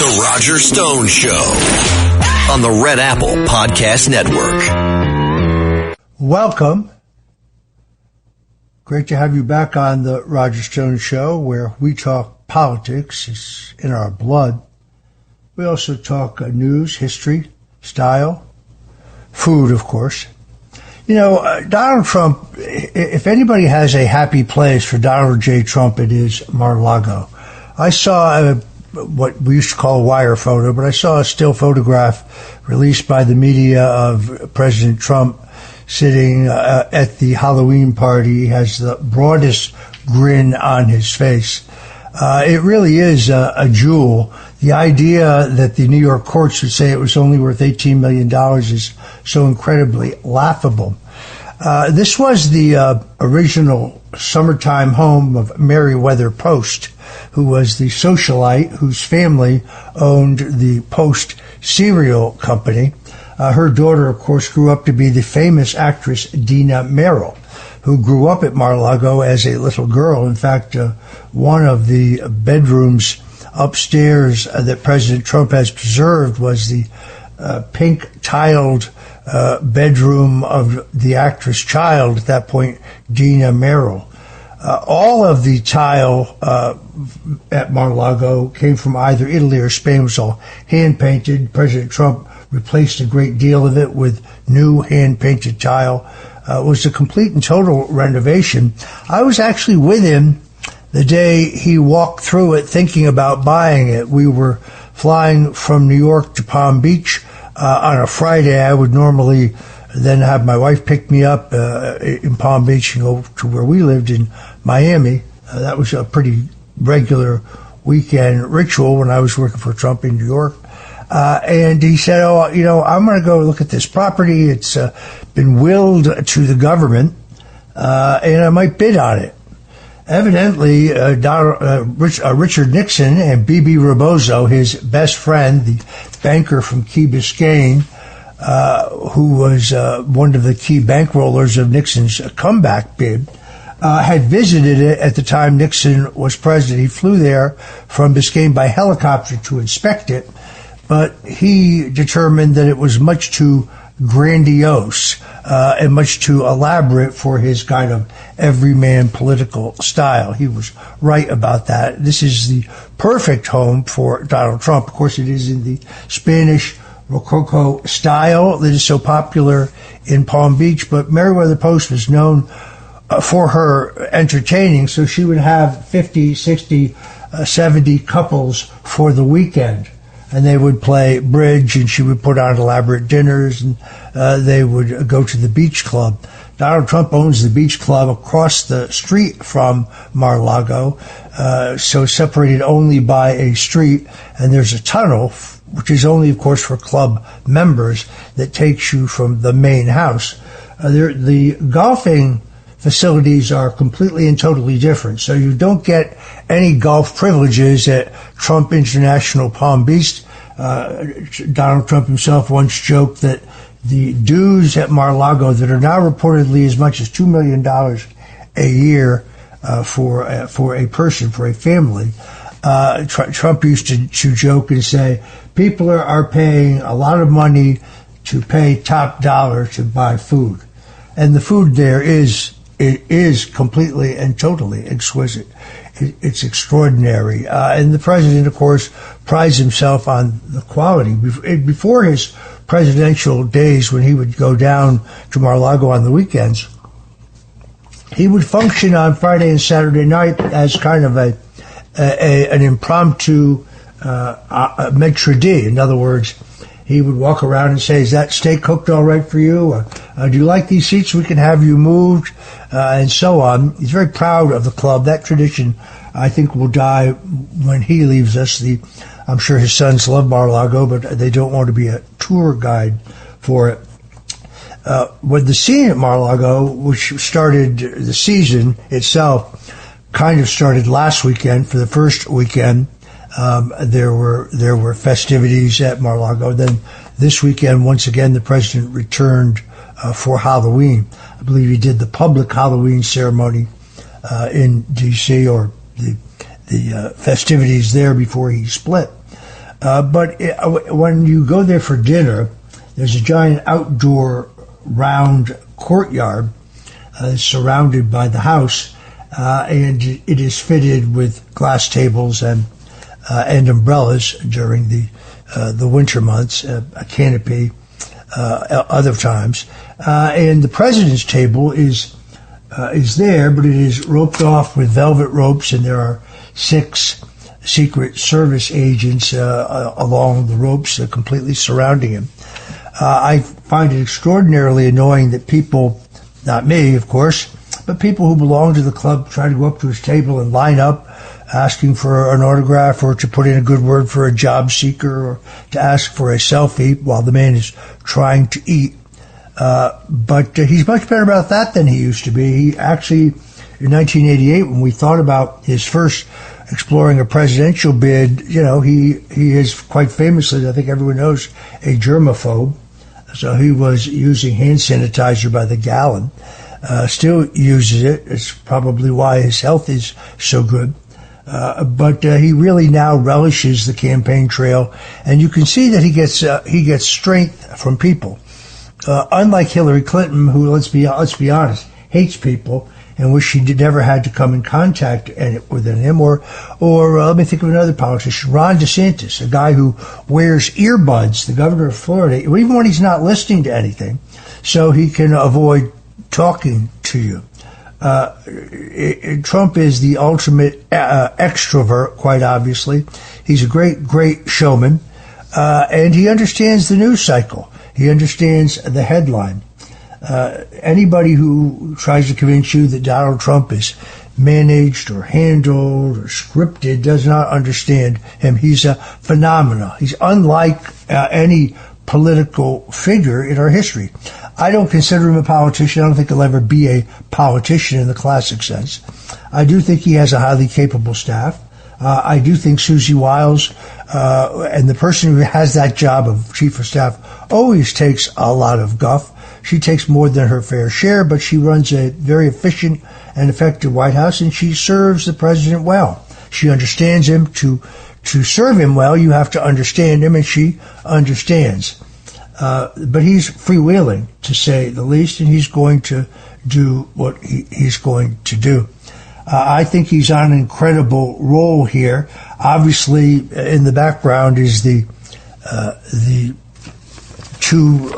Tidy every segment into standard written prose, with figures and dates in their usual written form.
The Roger Stone Show on the Red Apple Podcast Network. Welcome. Great to have you back on the Roger Stone Show, where we talk politics. It's in our blood. We also talk news, history, style, food, of course. You know, Donald Trump, if anybody has a happy place for Donald J. Trump, it is Mar-a-Lago. I saw what we used to call a wire photo, but I saw a still photograph released by the media of President Trump sitting at the Halloween party. He has the broadest grin on his face. It really is a jewel. The idea that the New York courts would say it was only worth $18 million is so incredibly laughable. This was the original summertime home of Meriwether Post, who was the socialite whose family owned the Post cereal company. Her daughter, of course, grew up to be the famous actress Dina Merrill, who grew up at Mar-a-Lago as a little girl. In fact, one of the bedrooms upstairs that President Trump has preserved was the pink-tiled bedroom of the actress' child, at that point, Dina Merrill. All of the tile at Mar-a-Lago came from either Italy or Spain. It was all hand-painted. President Trump replaced a great deal of it with new hand-painted tile. It was a complete and total renovation. I was actually with him the day he walked through it thinking about buying it. We were flying from New York to Palm Beach on a Friday. I would normally then have my wife pick me up in Palm Beach and go to where we lived in Miami. That was a pretty regular weekend ritual when I was working for Trump in New York. And he said, I'm going to go look at this property. It's been willed to the government, and I might bid on it. Evidently, Richard Nixon and Bebe Rebozo, his best friend, the banker from Key Biscayne, who was one of the key bankrollers of Nixon's comeback bid, had visited it at the time Nixon was president. He flew there from Biscayne by helicopter to inspect it, but he determined that it was much too grandiose and much too elaborate for his kind of everyman political style. He was right about that. This is the perfect home for Donald Trump. Of course, it is in the Spanish Rococo style that is so popular in Palm Beach, but Meriwether Post was known for her entertaining, so she would have 50, 60, 70 couples for the weekend. And they would play bridge, and she would put on elaborate dinners, and they would go to the beach club. Donald Trump owns the beach club across the street from Mar-a-Lago, so separated only by a street, and there's a tunnel, which is only, of course, for club members, that takes you from the main house. The golfing facilities are completely and totally different. So you don't get any golf privileges at Trump International Palm Beach. Donald Trump himself once joked that the dues at Mar-a-Lago that are now reportedly as much as $2 million a year for a person, for a family. Trump used to joke and say, people are paying a lot of money to pay top dollar to buy food. And the food there is completely and totally exquisite. It's extraordinary. And the president, of course, prides himself on the quality. Before his presidential days, when he would go down to Mar-a-Lago on the weekends, he would function on Friday and Saturday night as kind of an impromptu maitre d'. In other words, he would walk around and say, is that steak cooked all right for you? Do you like these seats? We can have you moved, and so on. He's very proud of the club. That tradition, I think, will die when he leaves us. I'm sure his sons love Mar-a-Lago, but they don't want to be a tour guide for it. With the scene at Mar-a-Lago, which started the season itself, kind of started last weekend. For the first weekend, there were festivities at Mar-a-Lago. Then this weekend, once again, the president returned for Halloween. I believe he did the public Halloween ceremony in D.C., or the festivities there before he split. But when you go there for dinner, there's a giant outdoor round courtyard surrounded by the house, and it is fitted with glass tables and umbrellas during the winter months, a canopy other times, and the president's table is there, but it is roped off with velvet ropes, and there are 6 Secret Service agents along the ropes completely surrounding him. I find it extraordinarily annoying that people, not me, of course, but people who belong to the club try to go up to his table and line up asking for an autograph or to put in a good word for a job seeker or to ask for a selfie while the man is trying to eat. But he's much better about that than he used to be. He actually, in 1988, when we thought about his first exploring a presidential bid, he is quite famously, I think everyone knows, a germaphobe. So he was using hand sanitizer by the gallon. Still uses it. It's probably why his health is so good. But he really now relishes the campaign trail, and you can see that he gets strength from people. Unlike Hillary Clinton, who let's be honest, hates people and wish she never had to come in contact with him. Or let me think of another politician, Ron DeSantis, a guy who wears earbuds, the governor of Florida, even when he's not listening to anything, so he can avoid talking to you. Trump is the ultimate extrovert, quite obviously. He's a great showman, and he understands the news cycle. He understands the headline. Anybody who tries to convince you that Donald Trump is managed or handled or scripted does not understand him. He's a phenomenon. He's unlike any political figure in our history. I don't consider him a politician. I don't think he'll ever be a politician in the classic sense. I do think he has a highly capable staff. I do think Susie Wiles, and the person who has that job of chief of staff, always takes a lot of guff. She takes more than her fair share, but she runs a very efficient and effective White House, and she serves the president well. She understands him. To serve him well, you have to understand him, and she understands. But he's freewheeling, to say the least, and he's going to do what he's going to do. I think he's on an incredible roll here. Obviously, in the background is the two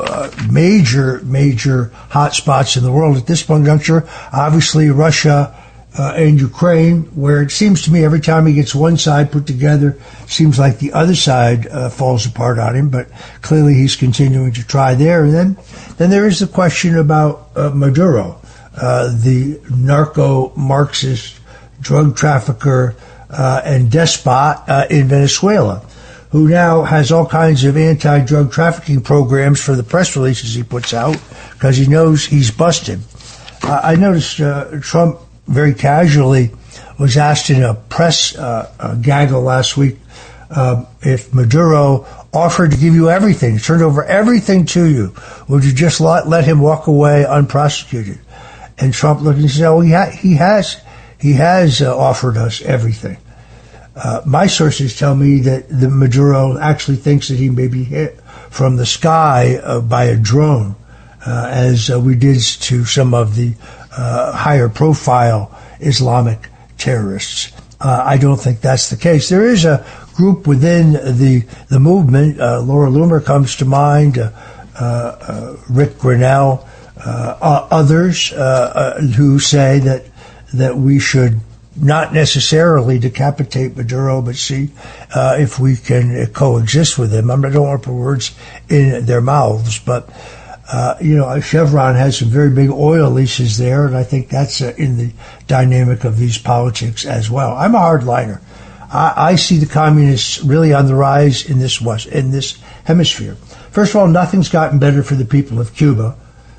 major hot spots in the world at this juncture. Obviously, Russia and Ukraine, where it seems to me every time he gets one side put together, seems like the other side falls apart on him. But clearly, he's continuing to try there. And then there is the question about Maduro, the narco-Marxist drug trafficker and despot in Venezuela, who now has all kinds of anti-drug trafficking programs for the press releases he puts out because he knows he's busted. I noticed Trump very casually was asked in a press gaggle last week if Maduro offered to give you everything, turned over everything to you, would you just let him walk away unprosecuted? And Trump looked and said, "Oh, he has offered us everything." My sources tell me that the Maduro actually thinks that he may be hit from the sky by a drone, as we did to some of the higher profile Islamic terrorists. I don't think that's the case. There is a group within the movement. Laura Loomer comes to mind, Rick Grinnell, others who say that we should not necessarily decapitate Maduro, but see if we can coexist with him. I don't want to put words in their mouths, but Chevron has some very big oil leases there, and I think that's in the dynamic of these politics as well. I'm a hardliner. I see the communists really on the rise in this hemisphere. First of all, nothing's gotten better for the people of Cuba.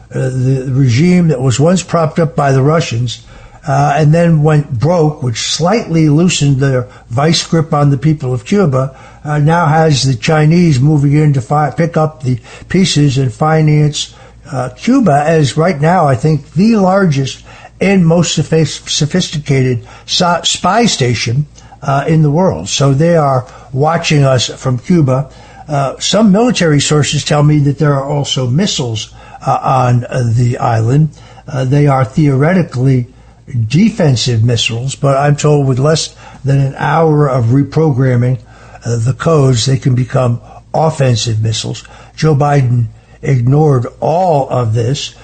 The regime that was once propped up by the Russians and then went broke, which slightly loosened their vice grip on the people of Cuba, now has the Chinese moving in to pick up the pieces and finance Cuba as right now, I think, the largest and most sophisticated spy station in the world. So they are watching us from Cuba. Some military sources tell me that there are also missiles on the island. They are theoretically defensive missiles, but I'm told with less than an hour of reprogramming the codes, they can become offensive missiles. Joe Biden ignored all of this.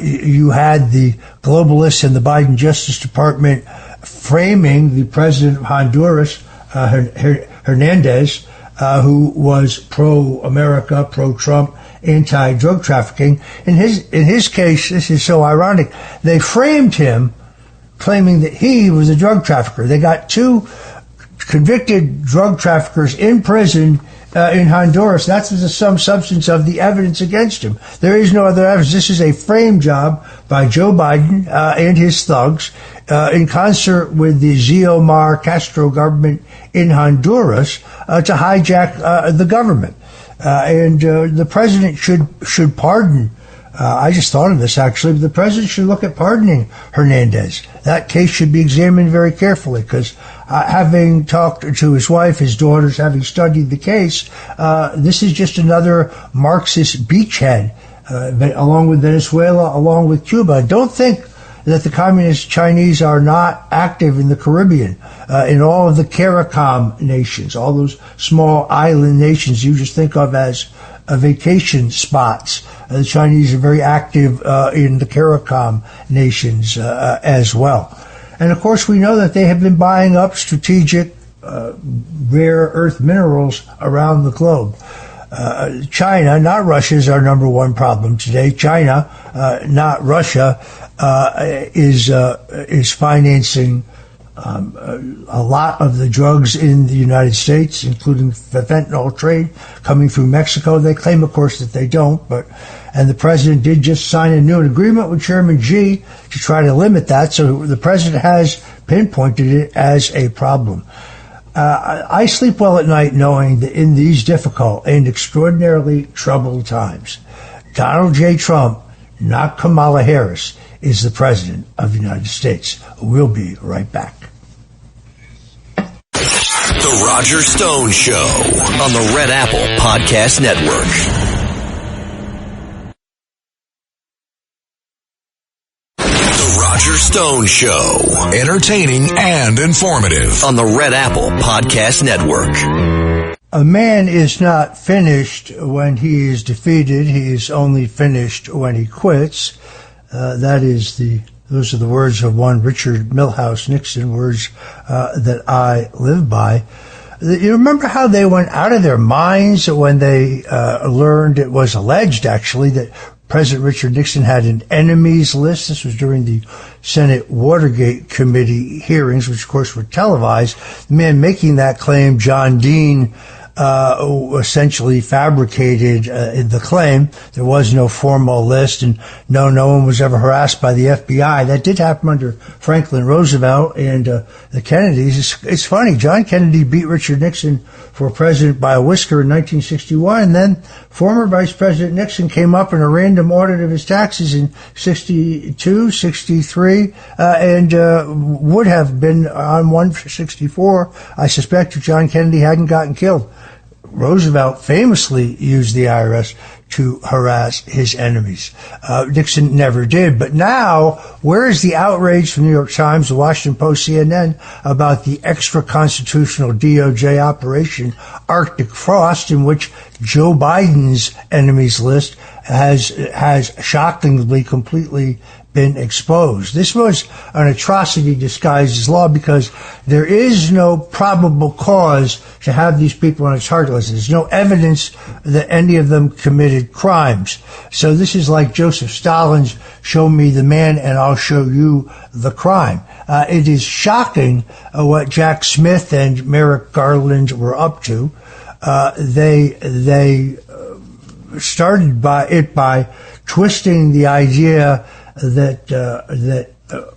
You had the globalists in the Biden Justice Department framing the president of Honduras, Hernandez, who was pro-America, pro-Trump, anti-drug trafficking. In his case, this is so ironic, they framed him claiming that he was a drug trafficker. They got two convicted drug traffickers in prison in Honduras. That's the sum substance of the evidence against him. There is no other evidence. This is a frame job by Joe Biden and his thugs in concert with the Xiomara Castro government in Honduras to hijack the government. And the president should pardon. I just thought of this, actually. The president should look at pardoning Hernandez. That case should be examined very carefully because having talked to his wife, his daughters, having studied the case, this is just another Marxist beachhead, along with Venezuela, along with Cuba. Don't think that the communist Chinese are not active in the Caribbean, in all of the CARICOM nations, all those small island nations you just think of as vacation spots. The Chinese are very active in the CARICOM nations as well. And of course, we know that they have been buying up strategic rare earth minerals around the globe. China, not Russia, is our number one problem today. China, not Russia, is financing a lot of the drugs in the United States, including the fentanyl trade coming through Mexico. They claim, of course, that they don't, and the president did just sign a new agreement with Chairman Xi to try to limit that. So the president has pinpointed it as a problem. I sleep well at night knowing that in these difficult and extraordinarily troubled times, Donald J. Trump, not Kamala Harris, is the president of the United States. We'll be right back. The Roger Stone Show on the Red Apple Podcast Network. The Roger Stone Show. Entertaining and informative on the Red Apple Podcast Network. A man is not finished when he is defeated. He is only finished when he quits. Those are the words of one Richard Milhous Nixon, words that I live by. You remember how they went out of their minds when they learned, it was alleged actually, that President Richard Nixon had an enemies list. This was during the Senate Watergate Committee hearings, which of course were televised. The man making that claim, John Dean, essentially fabricated the claim. There was no formal list, and no one was ever harassed by the FBI. That did happen under Franklin Roosevelt and the Kennedys. It's funny, John Kennedy beat Richard Nixon for president by a whisker in 1961, and then former Vice President Nixon came up in a random audit of his taxes in 62, 63, and would have been on one for 64, I suspect, if John Kennedy hadn't gotten killed. Roosevelt famously used the IRS to harass his enemies. Nixon never did. But now, where is the outrage from the New York Times, the Washington Post, CNN about the extra-constitutional DOJ operation Arctic Frost, in which Joe Biden's enemies list has shockingly completely been exposed? This was an atrocity disguised as law because there is no probable cause to have these people on its target list. There's no evidence that any of them committed crimes. So this is like Joseph Stalin's "show me the man and I'll show you the crime." It is shocking what Jack Smith and Merrick Garland were up to. They started by twisting the idea that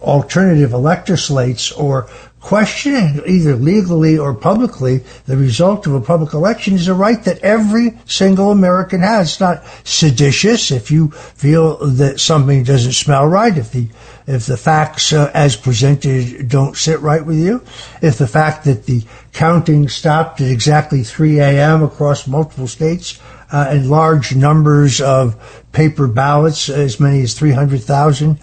alternative elector slates or questioning, either legally or publicly, the result of a public election is a right that every single American has. It's not seditious if you feel that something doesn't smell right, if the facts as presented don't sit right with you, if the fact that the counting stopped at exactly 3 a.m. across multiple states, and large numbers of paper ballots, as many as 300,000,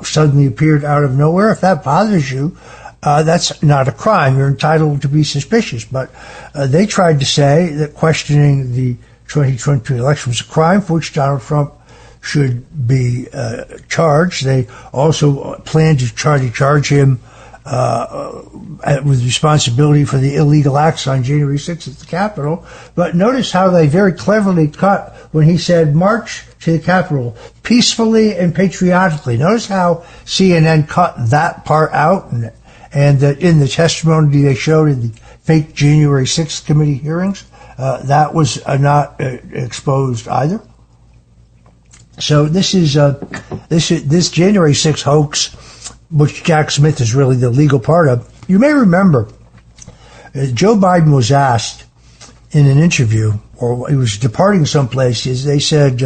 suddenly appeared out of nowhere. If that bothers you, that's not a crime. You're entitled to be suspicious. But they tried to say that questioning the 2022 election was a crime for which Donald Trump should be charged. They also planned to try to charge him with responsibility for the illegal acts on January 6th at the Capitol. But notice how they very cleverly cut when he said march to the Capitol peacefully and patriotically. Notice how CNN cut that part out, and that in the testimony they showed in the fake January 6th committee hearings, that was not exposed either. So this January 6th hoax, which Jack Smith is really the legal part of. You may remember Joe Biden was asked in an interview, or he was departing someplace. They said,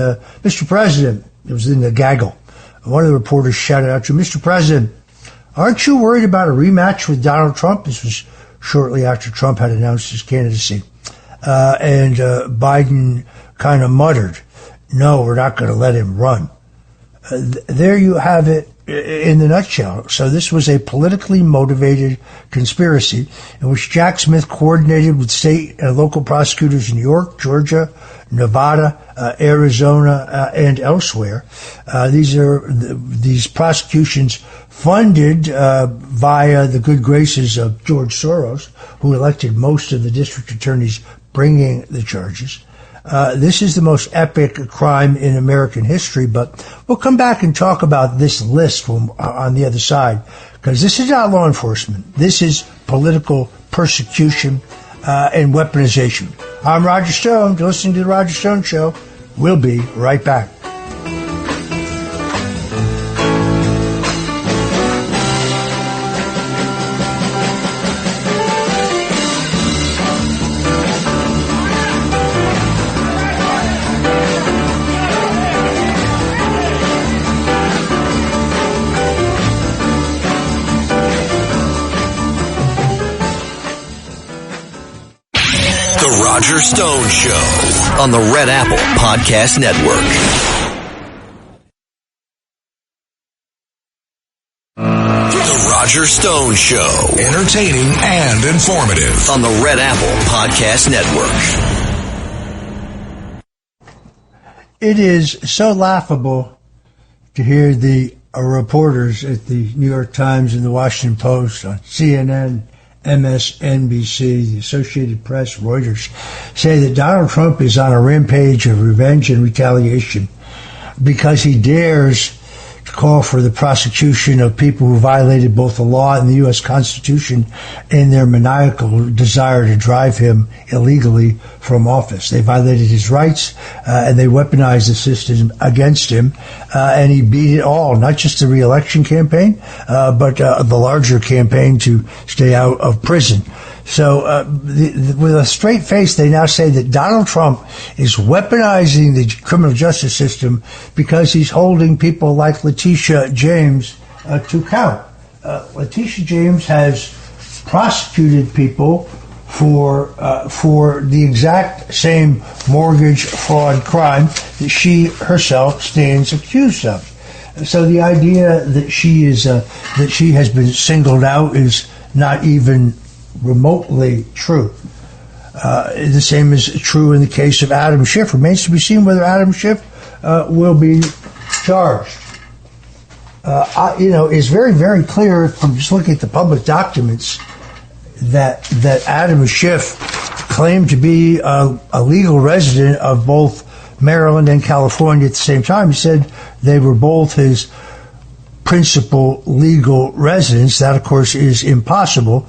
Mr. President, it was in the gaggle. One of the reporters shouted out to him, Mr. President, aren't you worried about a rematch with Donald Trump? This was shortly after Trump had announced his candidacy. And Biden kind of muttered, no, we're not going to let him run. There you have it in the nutshell. So this was a politically motivated conspiracy in which Jack Smith coordinated with state and local prosecutors in New York, Georgia, Nevada, Arizona, and elsewhere. These prosecutions funded via the good graces of George Soros, who elected most of the district attorneys bringing the charges. This is the most epic crime in American history, but we'll come back and talk about this list on the other side, because this is not law enforcement. This is political persecution and weaponization. I'm Roger Stone. You're listening to The Roger Stone Show. We'll be right back. Roger Stone Show on the Red Apple Podcast Network. The Roger Stone Show, entertaining and informative on the Red Apple Podcast Network. It is so laughable to hear the reporters at the New York Times and the Washington Post, on CNN, MSNBC, the Associated Press, Reuters, say that Donald Trump is on a rampage of revenge and retaliation because he dares to call for the prosecution of people who violated both the law and the U.S. Constitution in their maniacal desire to drive him illegally from office. They violated his rights, and they weaponized the system against him, and he beat it all, not just the re-election campaign, but the larger campaign to stay out of prison. So with a straight face, they now say that Donald Trump is weaponizing the criminal justice system because he's holding people like Letitia James to account. Letitia James has prosecuted people for the exact same mortgage fraud crime that she herself stands accused of. So the idea that she has been singled out is not even remotely true. The same is true in the case of Adam Schiff. Remains to be seen whether Adam Schiff will be charged. It's very, very clear from just looking at the public documents that Adam Schiff claimed to be a legal resident of both Maryland and California at the same time. He said they were both his principal legal residents. That, of course, is impossible.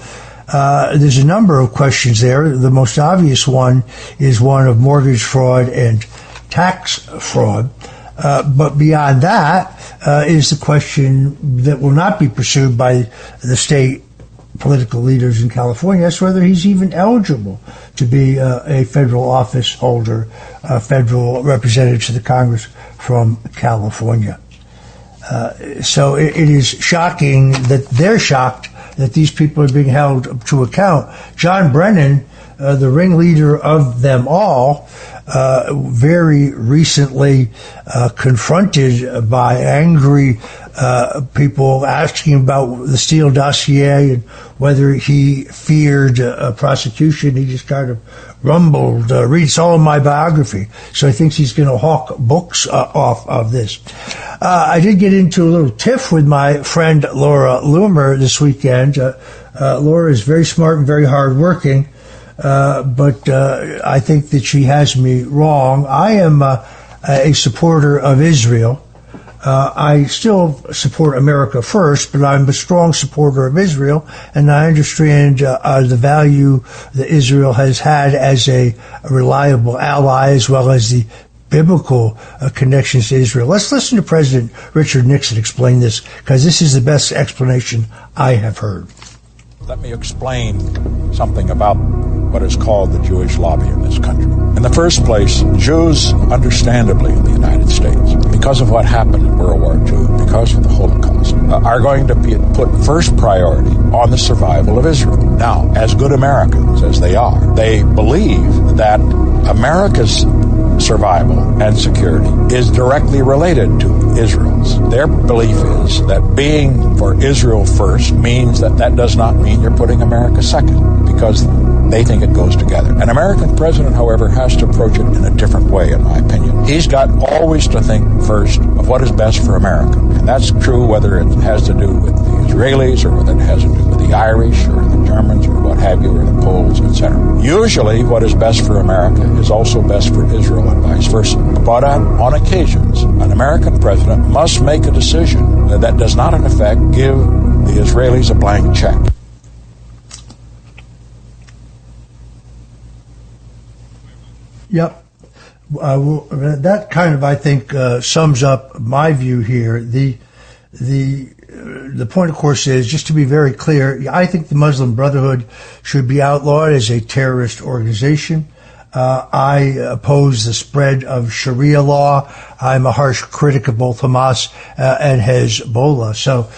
There's a number of questions there. The most obvious one is one of mortgage fraud and tax fraud. But beyond that is the question that will not be pursued by the state political leaders in California as to whether he's even eligible to be a federal office holder, a federal representative to the Congress from California. So it is shocking that they're shocked that these people are being held to account. John Brennan, the ringleader of them all, very recently confronted by angry people asking about the Steele dossier and whether he feared prosecution. He just kind of rumbled, reads all of my biography. So he thinks he's going to hawk books off of this. I did get into a little tiff with my friend Laura Loomer this weekend. Laura is very smart and very hardworking. But I think that she has me wrong. I am a supporter of Israel. I still support America first, but I'm a strong supporter of Israel, and I understand the value that Israel has had as a reliable ally, as well as the biblical connections to Israel. Let's listen to President Richard Nixon explain this, because this is the best explanation I have heard. Let me explain something about what is called the Jewish lobby in this country. In the first place, Jews, understandably in the United States, because of what happened in World War II, because of the Holocaust, are going to put first priority on the survival of Israel. Now, as good Americans as they are, they believe that America's survival and security is directly related to Israel's. Their belief is that being for Israel first means that does not mean you're putting America second, because they think it goes together. An American president, however, has to approach it in a different way, in my opinion. He's got always to think first of what is best for America. And that's true whether it has to do with the Israelis or whether it has to do with the Irish or the Germans or what have you, or the Poles, etc. Usually what is best for America is also best for Israel and vice versa. But on occasions, an American president must make a decision that does not, in effect, give the Israelis a blank check. Yep. That kind of, I think, sums up my view here. The point, of course, is, just to be very clear, I think the Muslim Brotherhood should be outlawed as a terrorist organization. I oppose the spread of Sharia law. I'm a harsh critic of both Hamas and Hezbollah. So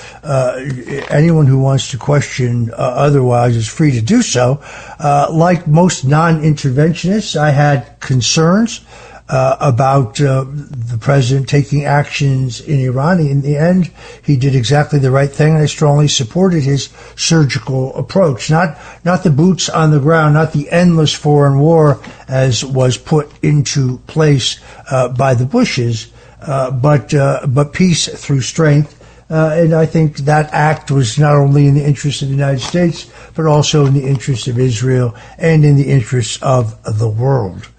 anyone who wants to question otherwise is free to do so. Like most non-interventionists, I had concerns about the president taking actions in Iran. In the end, he did exactly the right thing, and I strongly supported his surgical approach. Not the boots on the ground, not the endless foreign war as was put into place by the Bushes, but peace through strength. And I think that act was not only in the interest of the United States, but also in the interest of Israel and in the interest of the world.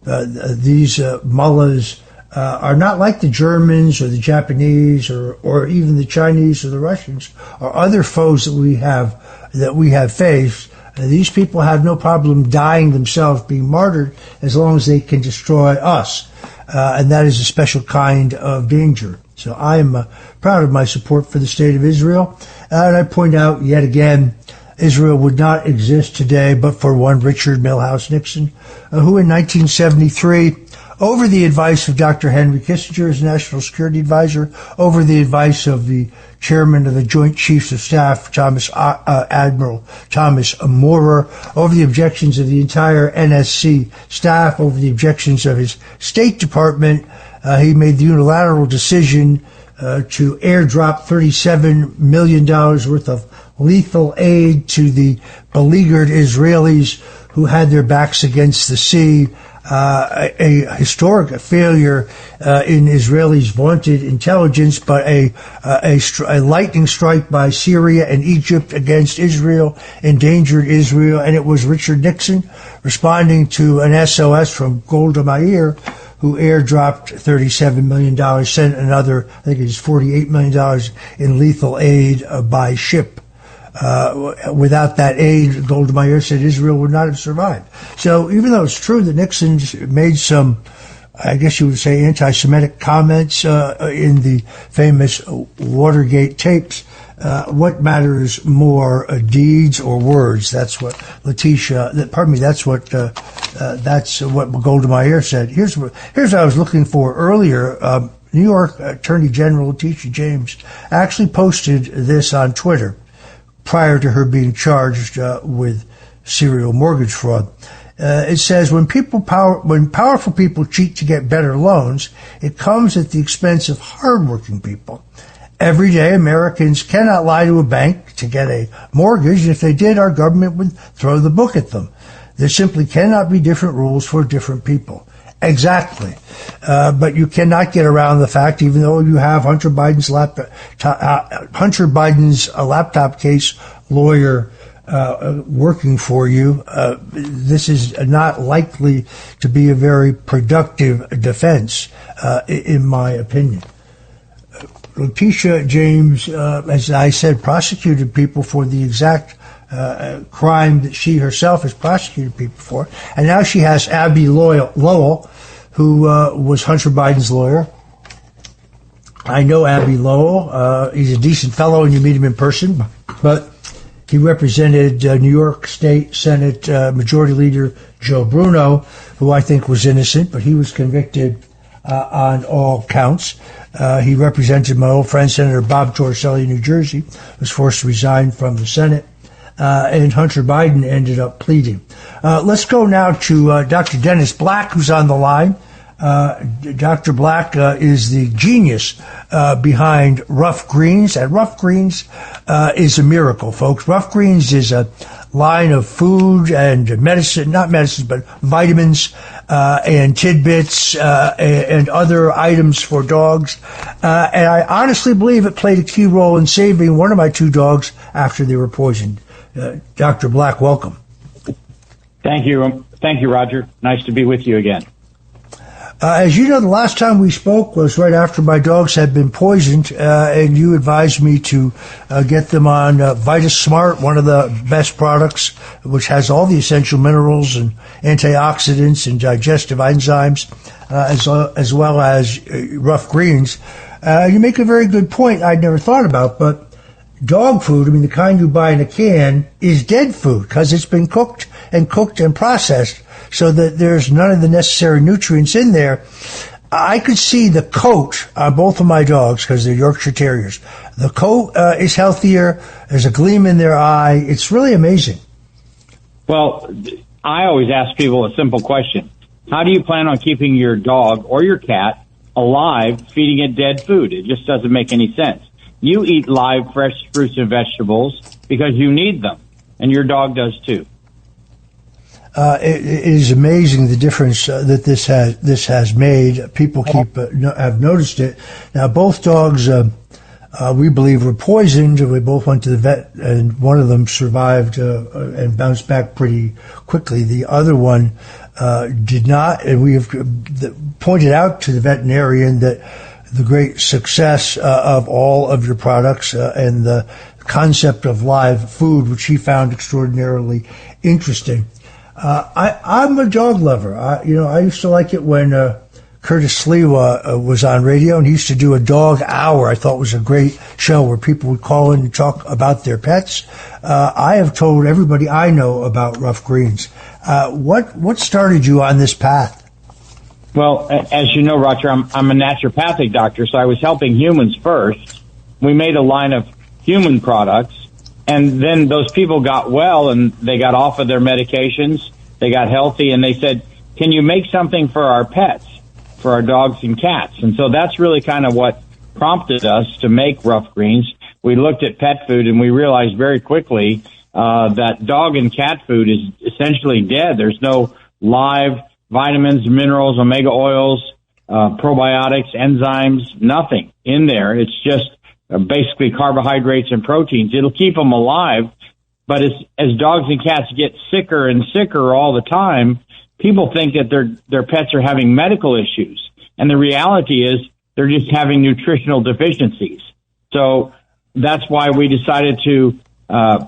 These mullahs are not like the Germans or the Japanese or even the Chinese or the Russians or other foes that we have faced. These people have no problem dying themselves, being martyred, as long as they can destroy us. And that is a special kind of danger. So I am proud of my support for the State of Israel. And I point out yet again, Israel would not exist today but for one Richard Milhous Nixon, who in 1973, over the advice of Dr. Henry Kissinger as National Security Advisor, over the advice of the Chairman of the Joint Chiefs of Staff, Admiral Thomas Moorer, over the objections of the entire NSC staff, over the objections of his State Department, he made the unilateral decision to airdrop $37 million worth of lethal aid to the beleaguered Israelis who had their backs against the sea, a historic failure in Israelis' vaunted intelligence, but a lightning strike by Syria and Egypt against Israel endangered Israel, and it was Richard Nixon responding to an SOS from Golda Meir, who airdropped $37 million, sent another, I think it was $48 million in lethal aid by ship. Without that aid, Golda Meir said Israel would not have survived. So even though it's true that Nixon made some, I guess you would say, anti-Semitic comments in the famous Watergate tapes, what matters more, deeds or words? That's what that's what Golda Meir said. Here's what I was looking for earlier. New York Attorney General Letitia James actually posted this on Twitter prior to her being charged with serial mortgage fraud. It says, when powerful people cheat to get better loans, it comes at the expense of hardworking people. Every day, Americans cannot lie to a bank to get a mortgage. If they did, our government would throw the book at them. There simply cannot be different rules for different people. Exactly. But you cannot get around the fact, even though you have Hunter Biden's laptop case lawyer working for you, this is not likely to be a very productive defense, in my opinion. Letitia James, as I said, prosecuted people for the exact crime that she herself has prosecuted people for. And now she has Abbe Lowell, who was Hunter Biden's lawyer. I know Abbe Lowell. He's a decent fellow, and you meet him in person. But he represented New York State Senate Majority Leader Joe Bruno, who I think was innocent, but he was convicted on all counts. He represented my old friend, Senator Bob Torricelli, New Jersey, was forced to resign from the Senate. And Hunter Biden ended up pleading. Let's go now to Dr. Dennis Black, who's on the line. Dr. Black is the genius behind Rough Greens, and Rough Greens is a miracle, folks. Rough Greens is a line of food and medicine, not medicine, but vitamins and tidbits and other items for dogs. And I honestly believe it played a key role in saving one of my two dogs after they were poisoned. Dr. Black, welcome. Thank you. Thank you, Roger. Nice to be with you again. As you know, the last time we spoke was right after my dogs had been poisoned, and you advised me to get them on VitaSmart, one of the best products, which has all the essential minerals and antioxidants and digestive enzymes, as well as Rough Greens. You make a very good point I'd never thought about, but dog food, I mean, the kind you buy in a can, is dead food because it's been cooked and processed so that there's none of the necessary nutrients in there. I could see the coat on both of my dogs because they're Yorkshire Terriers. The coat is healthier. There's a gleam in their eye. It's really amazing. Well, I always ask people a simple question. How do you plan on keeping your dog or your cat alive feeding it dead food? It just doesn't make any sense. You eat live, fresh fruits and vegetables because you need them, and your dog does too. It is amazing the difference that this has made. People have noticed it. Now, both dogs, we believe, were poisoned. We both went to the vet, and one of them survived and bounced back pretty quickly. The other one did not, and we have pointed out to the veterinarian that the great success of all of your products and the concept of live food, which he found extraordinarily interesting. I'm a dog lover. I used to like it when Curtis Sliwa was on radio, and he used to do a dog hour. I thought it was a great show where people would call in and talk about their pets. I have told everybody I know about Rough Greens. What started you on this path? Well, as you know, Roger, I'm a naturopathic doctor, so I was helping humans first. We made a line of human products, and then those people got well, and they got off of their medications, they got healthy, and they said, can you make something for our pets, for our dogs and cats? And so that's really kind of what prompted us to make Rough Greens. We looked at pet food, and we realized very quickly that dog and cat food is essentially dead. There's no live vitamins, minerals, omega oils, probiotics, enzymes, nothing in there. It's just basically carbohydrates and proteins. It'll keep them alive, but as dogs and cats get sicker and sicker all the time, people think that their pets are having medical issues. And the reality is they're just having nutritional deficiencies. So that's why we decided to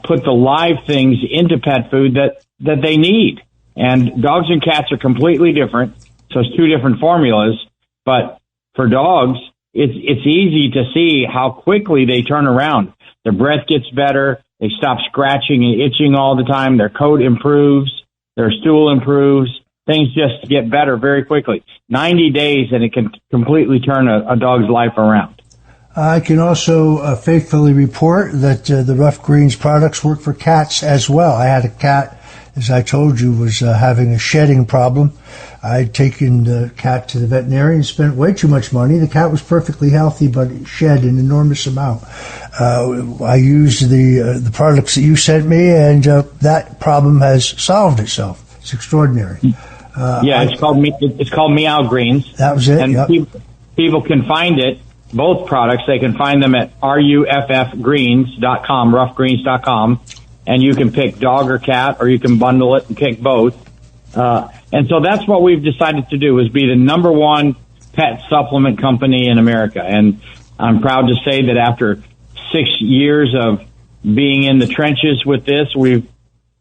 put the live things into pet food that they need. And dogs and cats are completely different, so it's two different formulas. But for dogs, it's easy to see how quickly they turn around. Their breath gets better. They stop scratching and itching all the time. Their coat improves. Their stool improves. Things just get better very quickly. 90 days, and it can completely turn a dog's life around. I can also faithfully report that the Rough Greens products work for cats as well. I had a cat, as I told you, was having a shedding problem. I'd taken the cat to the veterinarian and spent way too much money. The cat was perfectly healthy, but it shed an enormous amount. I used the products that you sent me, and that problem has solved itself. It's extraordinary. It's called Meow Greens. That was it. And yep. people can find it. Both products, they can find them at ruffgreens.com, roughgreens.com, and you can pick dog or cat, or you can bundle it and pick both. And so that's what we've decided to do, is be the number one pet supplement company in America. And I'm proud to say that after 6 years of being in the trenches with this, we've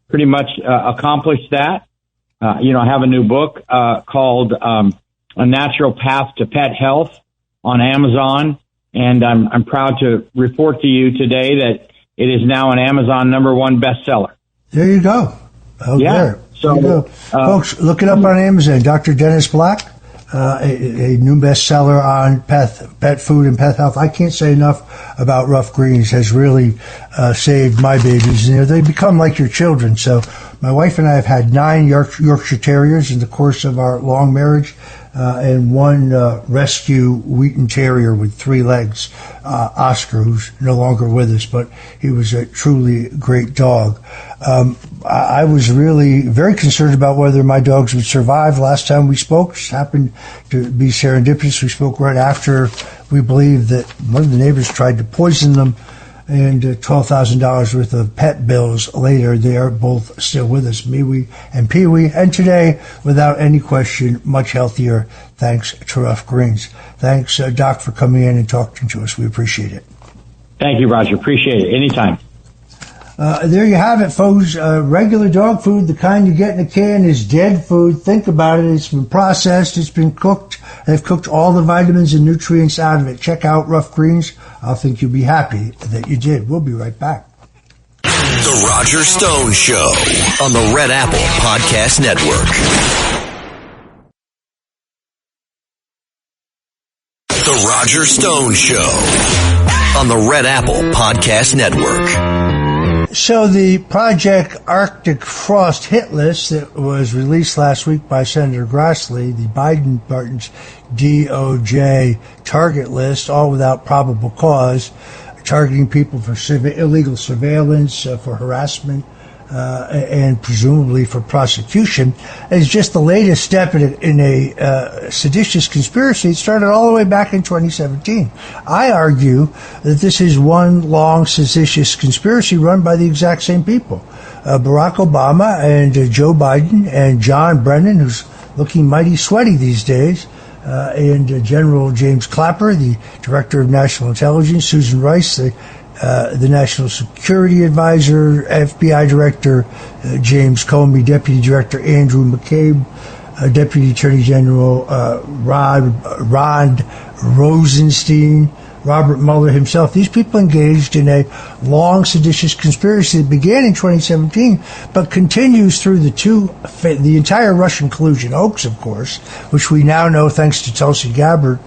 pretty much accomplished that. I have a new book called A Natural Path to Pet Health on Amazon, and I'm proud to report to you today that it is now an Amazon #1 bestseller. There you go. Oh, yeah. There. So, you go. Folks, look it up on Amazon. Dr. Dennis Black, a new bestseller on pet food and pet health. I can't say enough about Rough Greens. Has really saved my babies. They become like your children. So my wife and I have had 9 Yorkshire Terriers in the course of our long marriage, and 1 rescue Wheaten Terrier with 3 legs, Oscar, who's no longer with us, but he was a truly great dog. I was really very concerned about whether my dogs would survive. Last time we spoke, just happened to be serendipitous. We spoke right after we believed that one of the neighbors tried to poison them, and $12,000 worth of pet bills later. They are both still with us, MeWe and Pee-wee, and today, without any question, much healthier thanks to Rough Greens. Thanks, Doc, for coming in and talking to us. We appreciate it. Thank you, Roger. Appreciate it. Anytime. There you have it, folks. Regular dog food, the kind you get in a can, is dead food. Think about it. It's been processed. It's been cooked. They've cooked all the vitamins and nutrients out of it. Check out Rough Greens. I think you'll be happy that you did. We'll be right back. The Roger Stone Show on the Red Apple Podcast Network. The Roger Stone Show on the Red Apple Podcast Network. So the Project Arctic Frost hit list that was released last week by Senator Grassley, the Biden department's DOJ target list, all without probable cause, targeting people for illegal surveillance, for harassment, and presumably for prosecution, is just the latest step in a seditious conspiracy. It started all the way back in 2017. I argue that this is one long seditious conspiracy run by the exact same people. Barack Obama and Joe Biden and John Brennan, who's looking mighty sweaty these days, and General James Clapper, the Director of National Intelligence, Susan Rice, the National Security Advisor, FBI Director James Comey, Deputy Director Andrew McCabe, Deputy Attorney General Rod Rosenstein, Robert Mueller himself. These people engaged in a long seditious conspiracy that began in 2017, but continues through the entire Russian collusion hoax, of course, which we now know thanks to Tulsi Gabbard,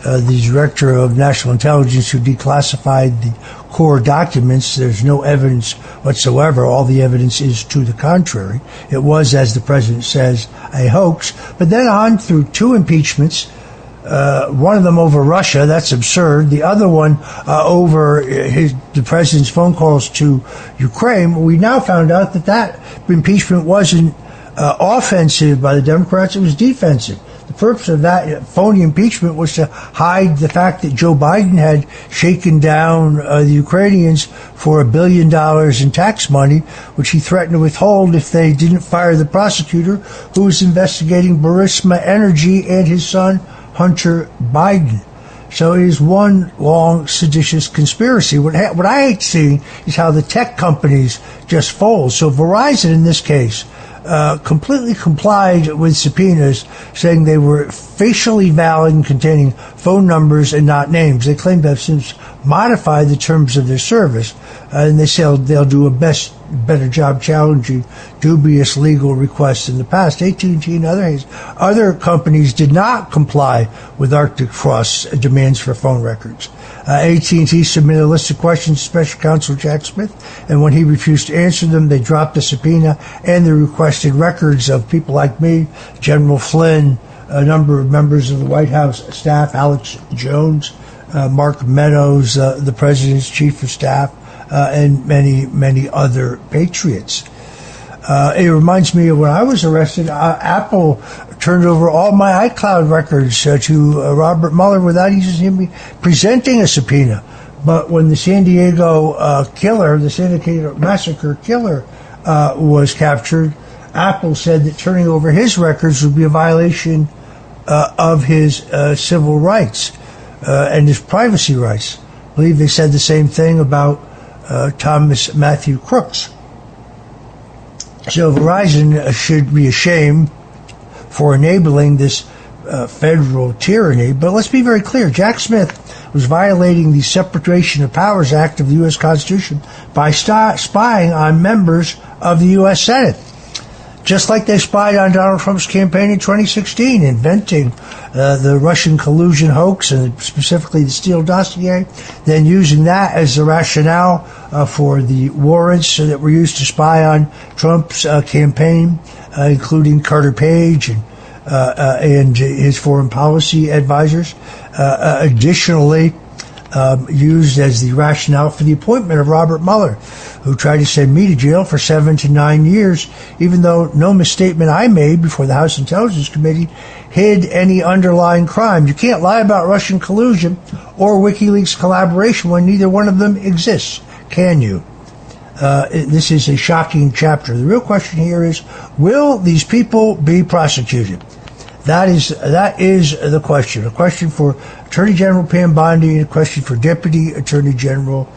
the Director of National Intelligence, who declassified the core documents. There's no evidence whatsoever. All the evidence is to the contrary. It was, as the president says, a hoax. But then on through 2 impeachments, one of them over Russia. That's absurd. The other one over the president's phone calls to Ukraine. We now found out that impeachment wasn't offensive by the Democrats. It was defensive. The purpose of that phony impeachment was to hide the fact that Joe Biden had shaken down the Ukrainians for $1 billion in tax money, which he threatened to withhold if they didn't fire the prosecutor who was investigating Burisma Energy and his son, Hunter Biden. So it is one long seditious conspiracy. What I hate seeing is how the tech companies just fold. So Verizon, in this case, completely complied with subpoenas, saying they were facially valid and containing phone numbers and not names. They claim to have since modified the terms of their service, and they say they'll do a better job challenging dubious legal requests in the past. AT&T and other companies did not comply with Arctic Frost's demands for phone records. AT&T submitted a list of questions to Special Counsel Jack Smith, and when he refused to answer them, they dropped the subpoena and the requested records of people like me, General Flynn, a number of members of the White House staff, Alex Jones, Mark Meadows, the President's Chief of Staff, and many, many other patriots. It reminds me of when I was arrested, Apple turned over all my iCloud records to Robert Mueller without even presenting a subpoena. But when the San Diego killer, the San Diego massacre killer, was captured, Apple said that turning over his records would be a violation of his civil rights and his privacy rights. I believe they said the same thing about Thomas Matthew Crooks. So Verizon should be ashamed for enabling this federal tyranny. But let's be very clear. Jack Smith was violating the Separation of Powers Act of the U.S. Constitution by spying on members of the U.S. Senate. Just like they spied on Donald Trump's campaign in 2016, inventing the Russian collusion hoax and specifically the Steele dossier, then using that as the rationale for the warrants that were used to spy on Trump's campaign, including Carter Page and his foreign policy advisors. Additionally, used as the rationale for the appointment of Robert Mueller, who tried to send me to jail for 7 to 9 years, even though no misstatement I made before the House Intelligence Committee hid any underlying crime. You can't lie about Russian collusion or WikiLeaks collaboration when neither one of them exists, can you? This is a shocking chapter. The real question here is, will these people be prosecuted? That is the question. A question for Attorney General Pam Bondi and a question for Deputy Attorney General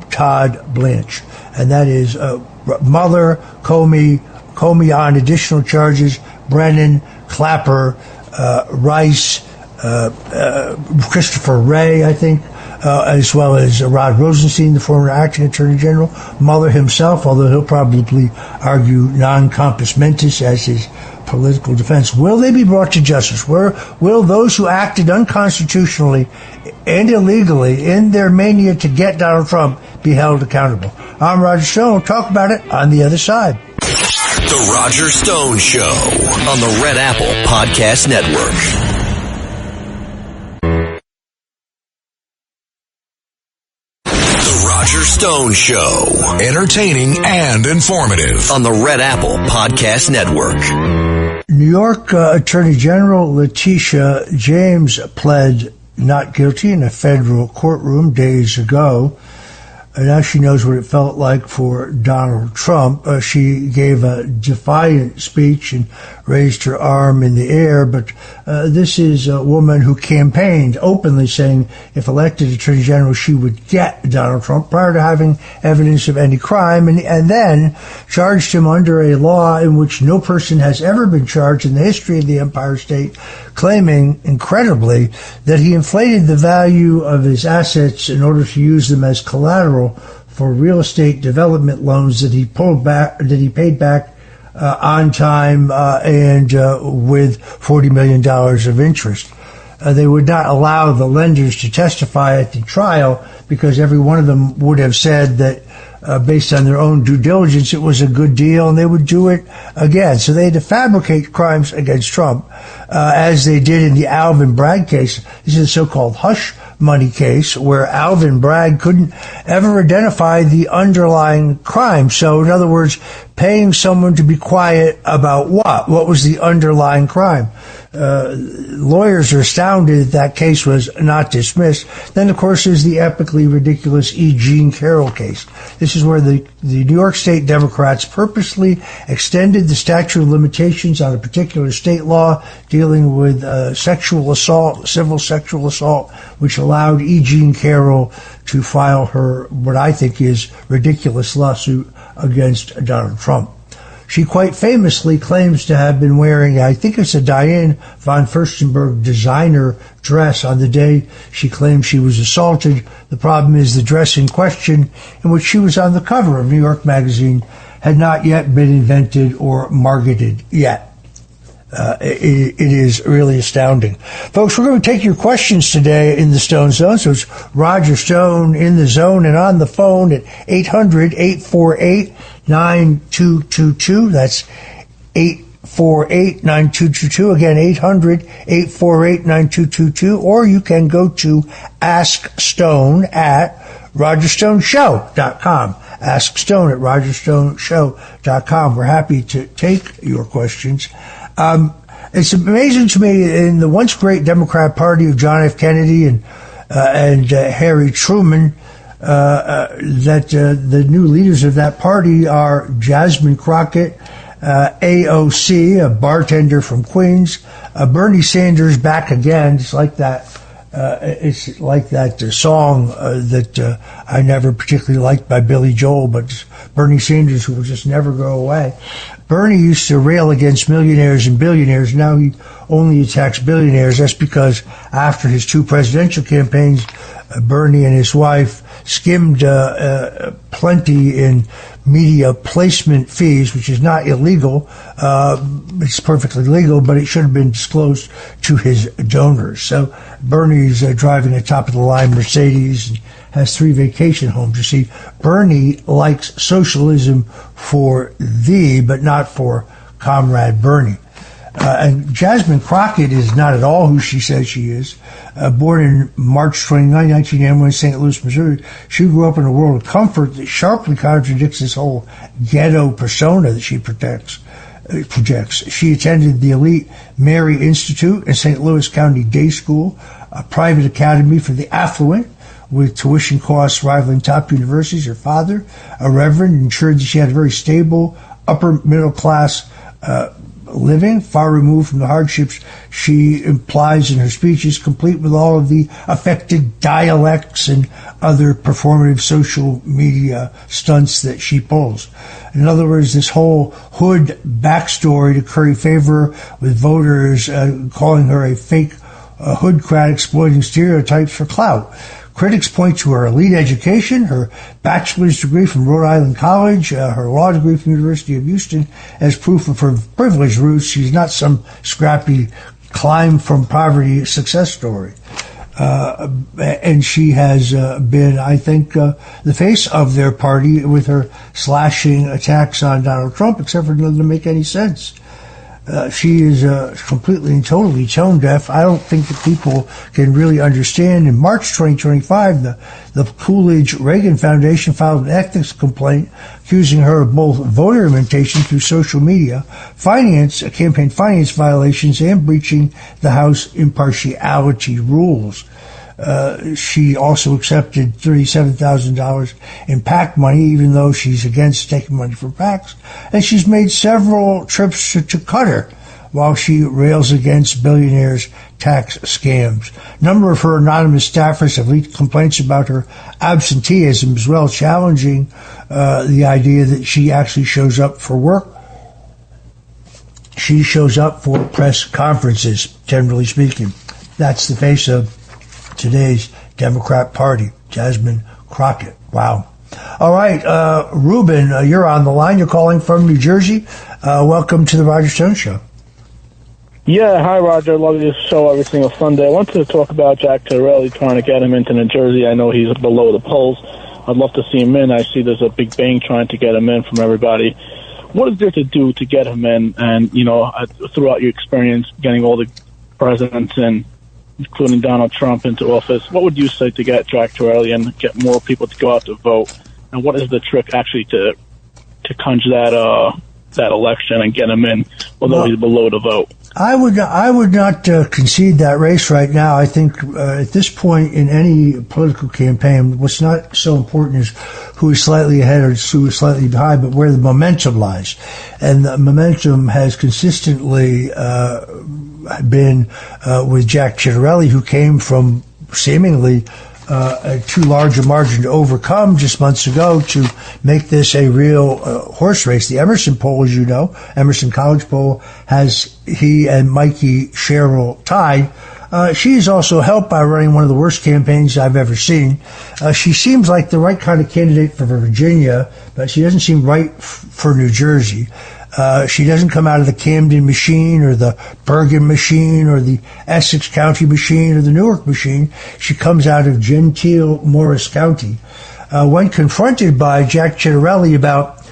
Todd Blanche. And that is Mueller, Comey on additional charges, Brennan, Clapper, Rice, Christopher Wray, I think, as well as Rod Rosenstein, the former acting Attorney General, Mueller himself, although he'll probably argue non-compos mentis as his political defense. Will they be brought to justice? Will those who acted unconstitutionally and illegally in their mania to get Donald Trump be held accountable? I'm Roger Stone. We'll talk about it on the other side. The Roger Stone Show on the Red Apple Podcast Network. Roger Stone Show. Entertaining and informative on the Red Apple Podcast Network. New York Attorney General Letitia James pled not guilty in a federal courtroom days ago. And now she knows what it felt like for Donald Trump. She gave a defiant speech and raised her arm in the air. But this is a woman who campaigned openly saying if elected Attorney General, she would get Donald Trump prior to having evidence of any crime, and then charged him under a law in which no person has ever been charged in the history of the Empire State, claiming, incredibly, that he inflated the value of his assets in order to use them as collateral for real estate development loans that he paid back on time and with $40 million of interest. They would not allow the lenders to testify at the trial because every one of them would have said that based on their own due diligence, it was a good deal, and they would do it again. So they had to fabricate crimes against Trump, as they did in the Alvin Bragg case. This is a so-called hush money case where Alvin Bragg couldn't ever identify the underlying crime. So, in other words, paying someone to be quiet about what? What was the underlying crime? Lawyers are astounded that case was not dismissed. Then, of course, there's the epically ridiculous E. Jean Carroll case. This is where the New York State Democrats purposely extended the statute of limitations on a particular state law dealing with sexual assault, civil sexual assault, which allowed E. Jean Carroll to file her, what I think is ridiculous lawsuit against Donald Trump. She quite famously claims to have been wearing, I think it's a Diane von Furstenberg designer dress on the day she claimed she was assaulted. The problem is the dress in question, in which she was on the cover of New York Magazine, had not yet been invented or marketed yet. It is really astounding. Folks, we're going to take your questions today in the Stone Zone. So it's Roger Stone in the zone and on the phone at 800-848-9222. That's 848-9222. Again, 800-848-9222. Or you can go to Ask Stone at RogerStoneShow.com. Ask Stone at RogerStoneShow.com. We're happy to take your questions. It's amazing to me, in the once great Democrat Party of John F. Kennedy and Harry Truman, that the new leaders of that party are Jasmine Crockett, AOC, a bartender from Queens, Bernie Sanders back again. It's like that. It's like that song that I never particularly liked by Billy Joel, but Bernie Sanders, who will just never go away. Bernie used to rail against millionaires and billionaires. Now he only attacks billionaires. That's because after his two presidential campaigns, Bernie and his wife skimmed plenty in media placement fees, which is not illegal. It's perfectly legal, but it should have been disclosed to his donors. So Bernie's driving a top-of-the-line Mercedes and has 3 vacation homes. You see, Bernie likes socialism for thee, but not for Comrade Bernie. And Jasmine Crockett is not at all who she says she is. Born in March 29, 1991 in St. Louis, Missouri, she grew up in a world of comfort that sharply contradicts this whole ghetto persona that she projects. She attended the elite Mary Institute and St. Louis County Day School, a private academy for the affluent, with tuition costs rivaling top universities. Her father, a reverend, ensured that she had a very stable, upper-middle-class living, far removed from the hardships she implies in her speeches, complete with all of the affected dialects and other performative social media stunts that she pulls. In other words, this whole hood backstory to curry favor with voters, calling her a fake hoodcrat exploiting stereotypes for clout. Critics point to her elite education, her bachelor's degree from Rhode Island College, her law degree from the University of Houston as proof of her privileged roots. She's not some scrappy climb from poverty success story. And she has been, I think, the face of their party with her slashing attacks on Donald Trump, except for it doesn't make any sense. She is completely and totally tone deaf. I don't think that people can really understand. In March 2025, the Coolidge-Reagan Foundation filed an ethics complaint accusing her of both voter imitation through social media, campaign finance violations, and breaching the House impartiality rules. She also accepted $37,000 in PAC money, even though she's against taking money from PACs. And she's made several trips to Qatar while she rails against billionaires' tax scams. A number of her anonymous staffers have leaked complaints about her absenteeism as well, challenging the idea that she actually shows up for work. She shows up for press conferences, generally speaking. That's the face of today's Democrat Party, Jasmine Crockett. Wow. All right, Ruben, you're on the line. You're calling from New Jersey. Welcome to the Roger Stone Show. Yeah, hi, Roger. I love your show every single Sunday. I wanted to talk about Jack Chiarelli, trying to get him into New Jersey. I know he's below the polls. I'd love to see him in. I see there's a big bang trying to get him in from everybody. What is there to do to get him in? And, you know, throughout your experience getting all the presidents in, including Donald Trump, into office, what would you say to get Jack Chiarelli and get more people to go out to vote? And what is the trick actually to conjure that election and get him in, although he's below the vote? I would not concede that race right now. I think at this point in any political campaign, what's not so important is who is slightly ahead or who is slightly behind, but where the momentum lies. And the momentum has consistently been with Jack Chiarelli, who came from seemingly too large a margin to overcome just months ago to make this a real horse race. The Emerson poll, as you know, Emerson College poll, has he and Mikey Sherrill tied. She is also helped by running one of the worst campaigns I've ever seen. She seems like the right kind of candidate for Virginia, but she doesn't seem right for New Jersey. She doesn't come out of the Camden machine or the Bergen machine or the Essex County machine or the Newark machine. She comes out of genteel Morris County. When confronted by Jack Ciattarelli about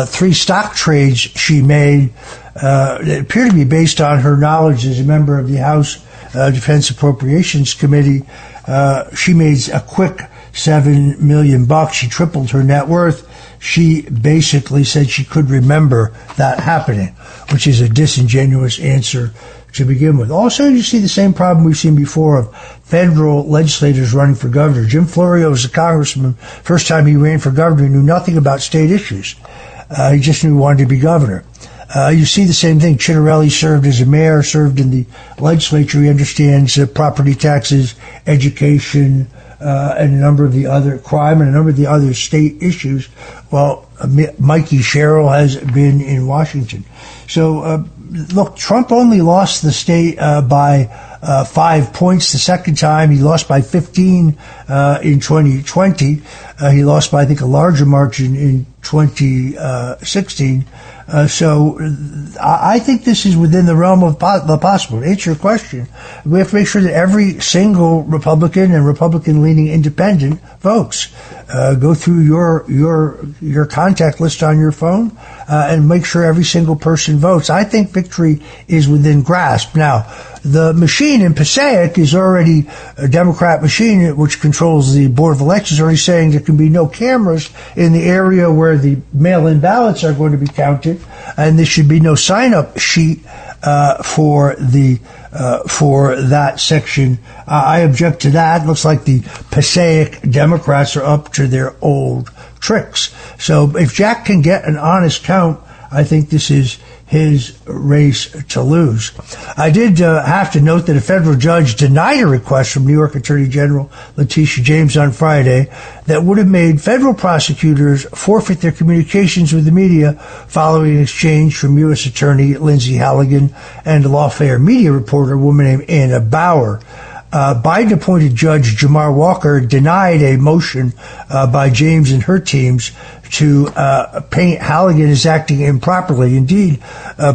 3 stock trades she made that appear to be based on her knowledge as a member of the House Defense Appropriations Committee, she made a quick $7 million. She tripled her net worth. She basically said she could remember that happening, which is a disingenuous answer to begin with. Also, you see the same problem we've seen before of federal legislators running for governor. Jim Florio was a congressman. First time he ran for governor, he knew nothing about state issues. He just knew he wanted to be governor. You see the same thing. Ciattarelli served as a mayor, served in the legislature. He understands property taxes, education, and a number of the other crime and a number of the other state issues. Well, Mikey Sherrill has been in Washington. So, look, Trump only lost the state by 5 points the second time. He lost by 15 in 2020. He lost by, I think, a larger margin in 2016. So I think this is within the realm of the possible. To answer your question, we have to make sure that every single Republican and Republican-leaning independent votes. Go through your contact list on your phone and make sure every single person votes. I think victory is within grasp. Now, the machine in Passaic is already a Democrat machine which controls the Board of Elections, already saying there can be no cameras in the area where the mail-in ballots are going to be counted, and there should be no sign-up sheet for that section. I object to that. Looks like the Passaic Democrats are up to their old tricks. So if Jack can get an honest count, I think this is his race to lose. I did have to note that a federal judge denied a request from New York Attorney General Letitia James on Friday that would have made federal prosecutors forfeit their communications with the media following an exchange from U.S. Attorney Lindsay Halligan and a Lawfare media reporter, a woman named Anna Bauer. Biden-appointed Judge Jamar Walker denied a motion by James and her teams to paint Halligan as acting improperly. Indeed,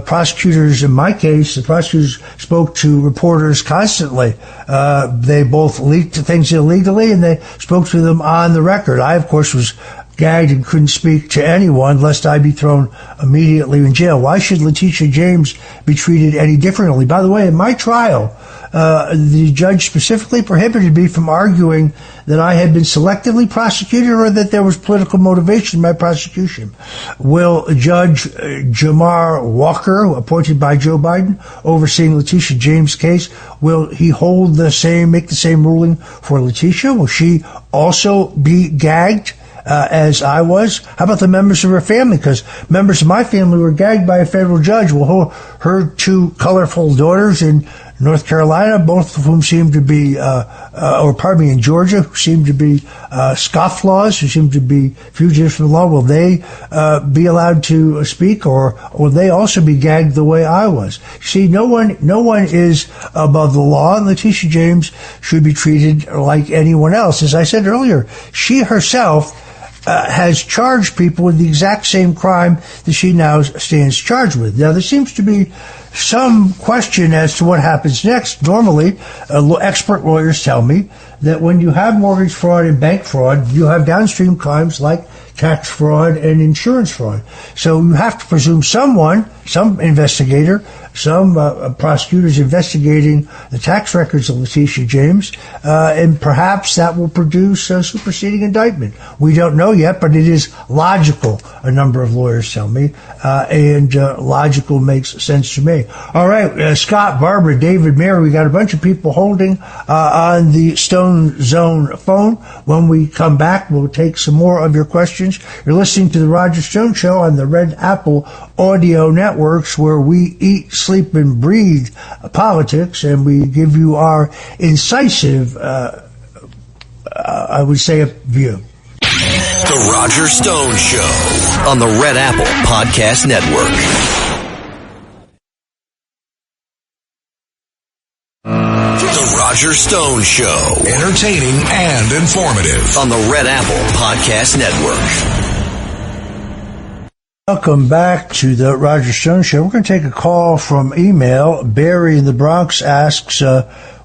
prosecutors, in my case, the prosecutors spoke to reporters constantly. They both leaked things illegally, and they spoke to them on the record. I, of course, was gagged and couldn't speak to anyone lest I be thrown immediately in jail. Why should Letitia James be treated any differently? By the way, in my trial, the judge specifically prohibited me from arguing that I had been selectively prosecuted or that there was political motivation in my prosecution. Will Judge Jamar Walker, appointed by Joe Biden, overseeing Letitia James' case, will he make the same ruling for Letitia? Will she also be gagged as I was? How about the members of her family? Because members of my family were gagged by a federal judge. Well, her 2 colorful daughters in North Carolina, both of whom seem to be, in Georgia, who seem to be scofflaws, who seem to be fugitives from the law, will they be allowed to speak, or will they also be gagged the way I was? See, no one is above the law, and Letitia James should be treated like anyone else. As I said earlier, she herself has charged people with the exact same crime that she now stands charged with. Now, there seems to be some question as to what happens next. Normally, expert lawyers tell me that when you have mortgage fraud and bank fraud, you have downstream crimes like tax fraud and insurance fraud. So you have to presume some investigator, some prosecutors investigating the tax records of Letitia James, and perhaps that will produce a superseding indictment. We don't know yet, but it is logical, a number of lawyers tell me, and logical makes sense to me. All right, Scott, Barbara, David, Mary, we got a bunch of people holding on the Stone Zone phone. When we come back, we'll take some more of your questions. You're listening to the Roger Stone Show on the Red Apple Audio Networks, where we eat, sleep, and breathe politics, and we give you our incisive I would say, a view. The Roger Stone Show on the Red Apple Podcast Network. The Roger Stone Show. Entertaining and informative on the Red Apple Podcast Network. Welcome back to the Roger Stone Show. We're going to take a call from email. Barry in the Bronx asks,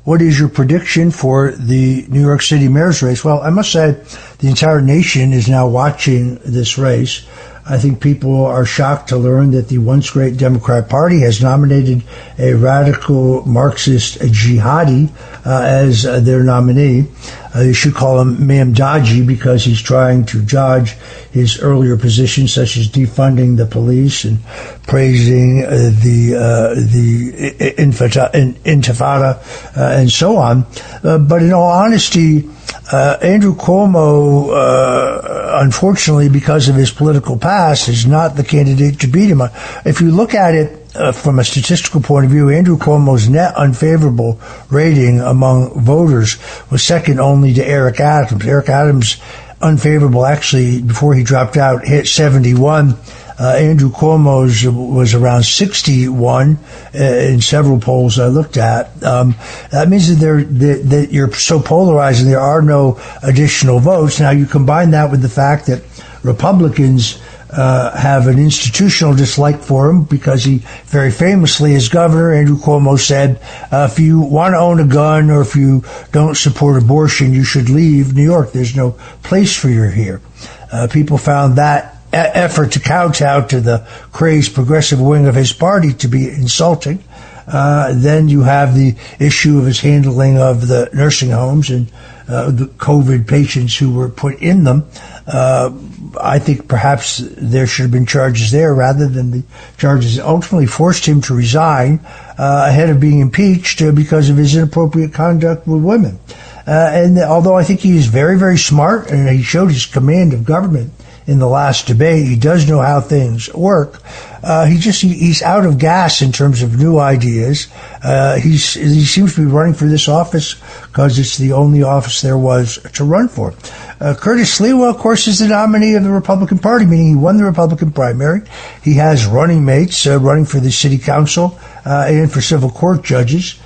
what is your prediction for the New York City mayor's race? Well, I must say the entire nation is now watching this race. I think people are shocked to learn that the once great Democrat Party has nominated a radical Marxist jihadi as their nominee. You should call him Mamdani because he's trying to dodge his earlier positions, such as defunding the police and praising the intifada and so on. But in all honesty, Andrew Cuomo, unfortunately, because of his political past, is not the candidate to beat him. If you look at it from a statistical point of view, Andrew Cuomo's net unfavorable rating among voters was second only to Eric Adams. Eric Adams' unfavorable, actually, before he dropped out, hit 71. Andrew Cuomo's was around 61 in several polls I looked at. That means that you're so polarized and there are no additional votes. Now, you combine that with the fact that Republicans have an institutional dislike for him because he very famously, as governor, Andrew Cuomo said, if you want to own a gun or if you don't support abortion, you should leave New York. There's no place for you here. People found that effort to kowtow to the crazed progressive wing of his party to be insulting. Then you have the issue of his handling of the nursing homes and the COVID patients who were put in them. I think perhaps there should have been charges there rather than the charges that ultimately forced him to resign ahead of being impeached because of his inappropriate conduct with women. And although I think he is very, very smart and he showed his command of government in the last debate, he does know how things work. He's out of gas in terms of new ideas. He seems to be running for this office because it's the only office there was to run for. Curtis Sliwa, of course, is the nominee of the Republican Party, meaning he won the Republican primary. He has running mates running for the city council and for civil court judges.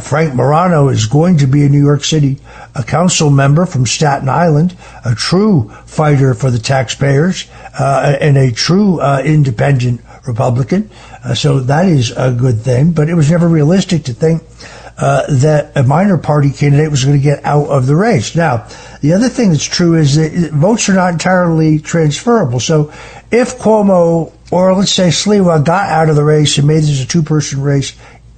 Frank Morano is going to be a New York City council member from Staten Island, a true fighter for the taxpayers, and a true independent Republican. So that is a good thing. But it was never realistic to think that a minor party candidate was going to get out of the race. Now, the other thing that's true is that votes are not entirely transferable. So if Cuomo, or let's say Sliwa, got out of the race and made this a two-person race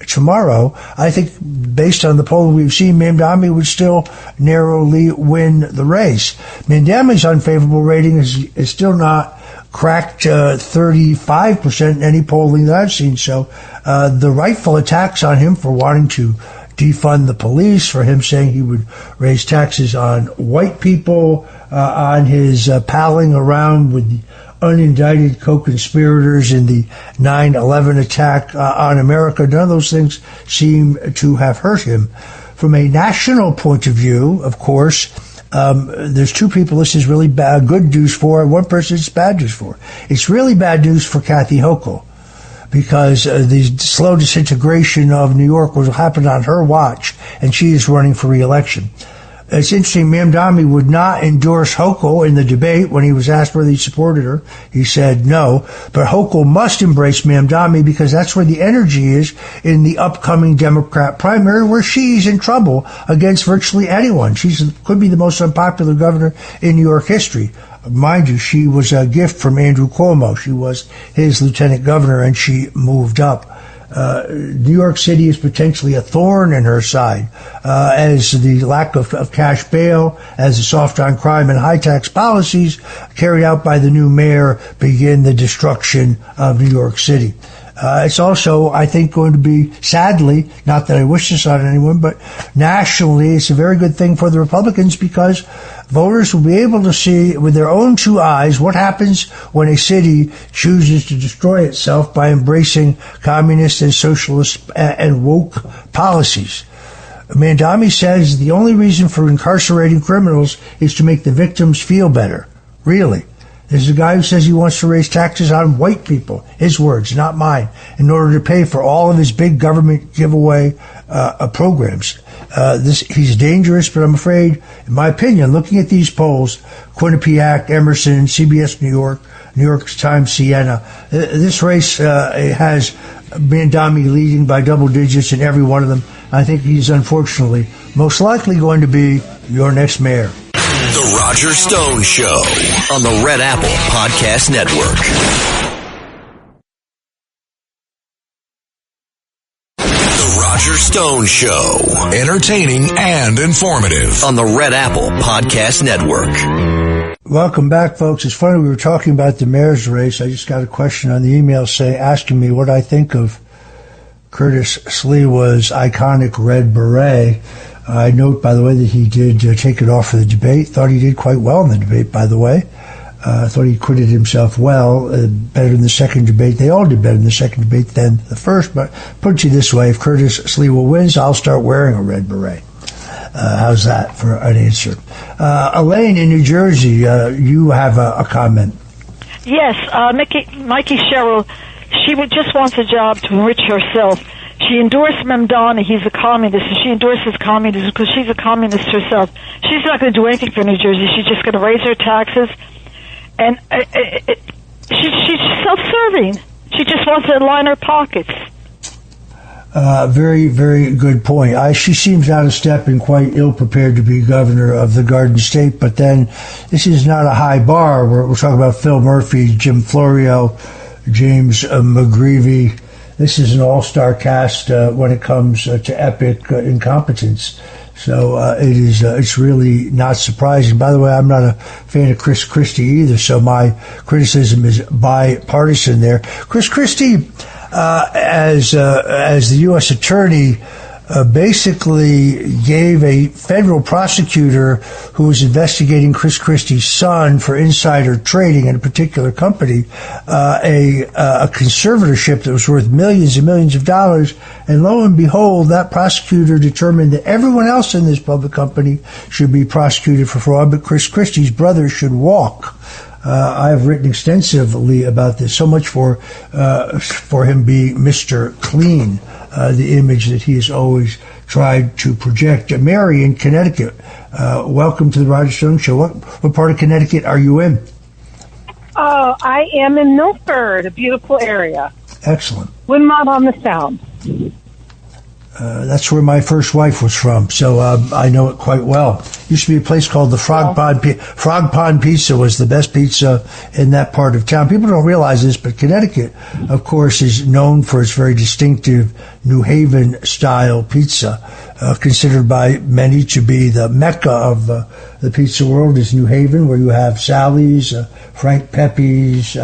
tomorrow, I think based on the polling we've seen, Mamdani would still narrowly win the race. Mamdani's unfavorable rating is still not cracked 35% in any polling that I've seen. So the rightful attacks on him for wanting to defund the police, for him saying he would raise taxes on white people, on his palling around with the unindicted co-conspirators in the 9/11 attack on America. None of those things seem to have hurt him. From a national point of view, of course, there's two people this is really good news for, and one person it's bad news for. It's really bad news for Kathy Hochul because the slow disintegration of New York will happen on her watch, and she is running for re-election. It's interesting, Mamdani would not endorse Hochul in the debate when he was asked whether he supported her. He said no. But Hochul must embrace Mamdani because that's where the energy is in the upcoming Democrat primary, where she's in trouble against virtually anyone. She could be the most unpopular governor in New York history. Mind you, she was a gift from Andrew Cuomo. She was his lieutenant governor, and she moved up. New York City is potentially a thorn in her side, as the lack of cash bail, as the soft on crime and high tax policies carried out by the new mayor begin the destruction of New York City. It's also, I think, going to be, sadly, not that I wish this on anyone, but nationally, it's a very good thing for the Republicans because voters will be able to see with their own two eyes what happens when a city chooses to destroy itself by embracing communist and socialist and woke policies. Mandami says the only reason for incarcerating criminals is to make the victims feel better. Really? There's a guy who says he wants to raise taxes on white people, his words, not mine, in order to pay for all of his big government giveaway programs. He's dangerous, but I'm afraid, in my opinion, looking at these polls, Quinnipiac, Emerson, CBS New York, New York Times, Siena, this race has Mandami leading by double digits in every one of them. I think he's unfortunately most likely going to be your next mayor. The Roger Stone Show on the Red Apple Podcast Network. The Roger Stone Show, entertaining and informative on the Red Apple Podcast Network. Welcome back, folks. It's funny, we were talking about the mayor's race. I just got a question on the email asking me what I think of Curtis Sliwa's iconic red beret. I note, by the way, that he did take it off for the debate. Thought he did quite well in the debate, by the way. Thought he acquitted himself well, better in the second debate. They all did better in the second debate than the first. But put it to you this way, if Curtis Sliwa wins, I'll start wearing a red beret. How's that for an answer? Elaine in New Jersey, you have a comment. Yes, Mikey Sherrill, she just wants a job to enrich herself. She endorsed Mamdani. He's a communist, and she endorses communism because she's a communist herself. She's not going to do anything for New Jersey. She's just going to raise her taxes, and she's self-serving. She just wants to line her pockets. Very, very good point. She seems out of step and quite ill-prepared to be governor of the Garden State, but then this is not a high bar. We're talking about Phil Murphy, Jim Florio, James McGreevey. This is an all-star cast when it comes to epic incompetence. So it's really not surprising. By the way, I'm not a fan of Chris Christie either, so my criticism is bipartisan there. Chris Christie, as the U.S. attorney, basically gave a federal prosecutor who was investigating Chris Christie's son for insider trading in a particular company a conservatorship that was worth millions and millions of dollars. And lo and behold, that prosecutor determined that everyone else in this public company should be prosecuted for fraud, but Chris Christie's brother should walk. I've written extensively about this, so much for him being Mr. Clean, the image that he has always tried to project. Mary in Connecticut, welcome to the Roger Stone Show. What part of Connecticut are you in? I am in Milford, a beautiful area. Excellent. Winmont on the Sound. That's where my first wife was from, so I know it quite well. Used to be a place called the Frog Pond. Frog Pond Pizza was the best pizza in that part of town. People don't realize this, but Connecticut, of course, is known for its very distinctive New Haven-style pizza, considered by many to be the mecca of the pizza world is New Haven, where you have Sally's, Frank Pepe's,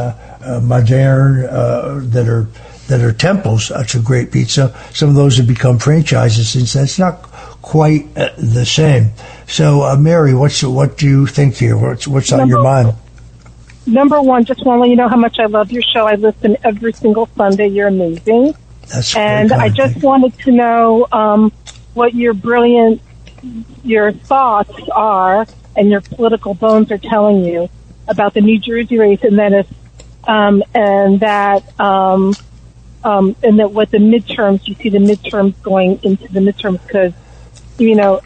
Modern, that are temples to great pizza. Some of those have become franchises since that's not quite the same. So, Mary, what do you think here? What's on your mind? Number one, just want to let you know how much I love your show. I listen every single Sunday. You're amazing. That's and I just wanted to know what your thoughts are and your political bones are telling you about the New Jersey race, and that what the midterms, you see the midterms going into the midterms, because,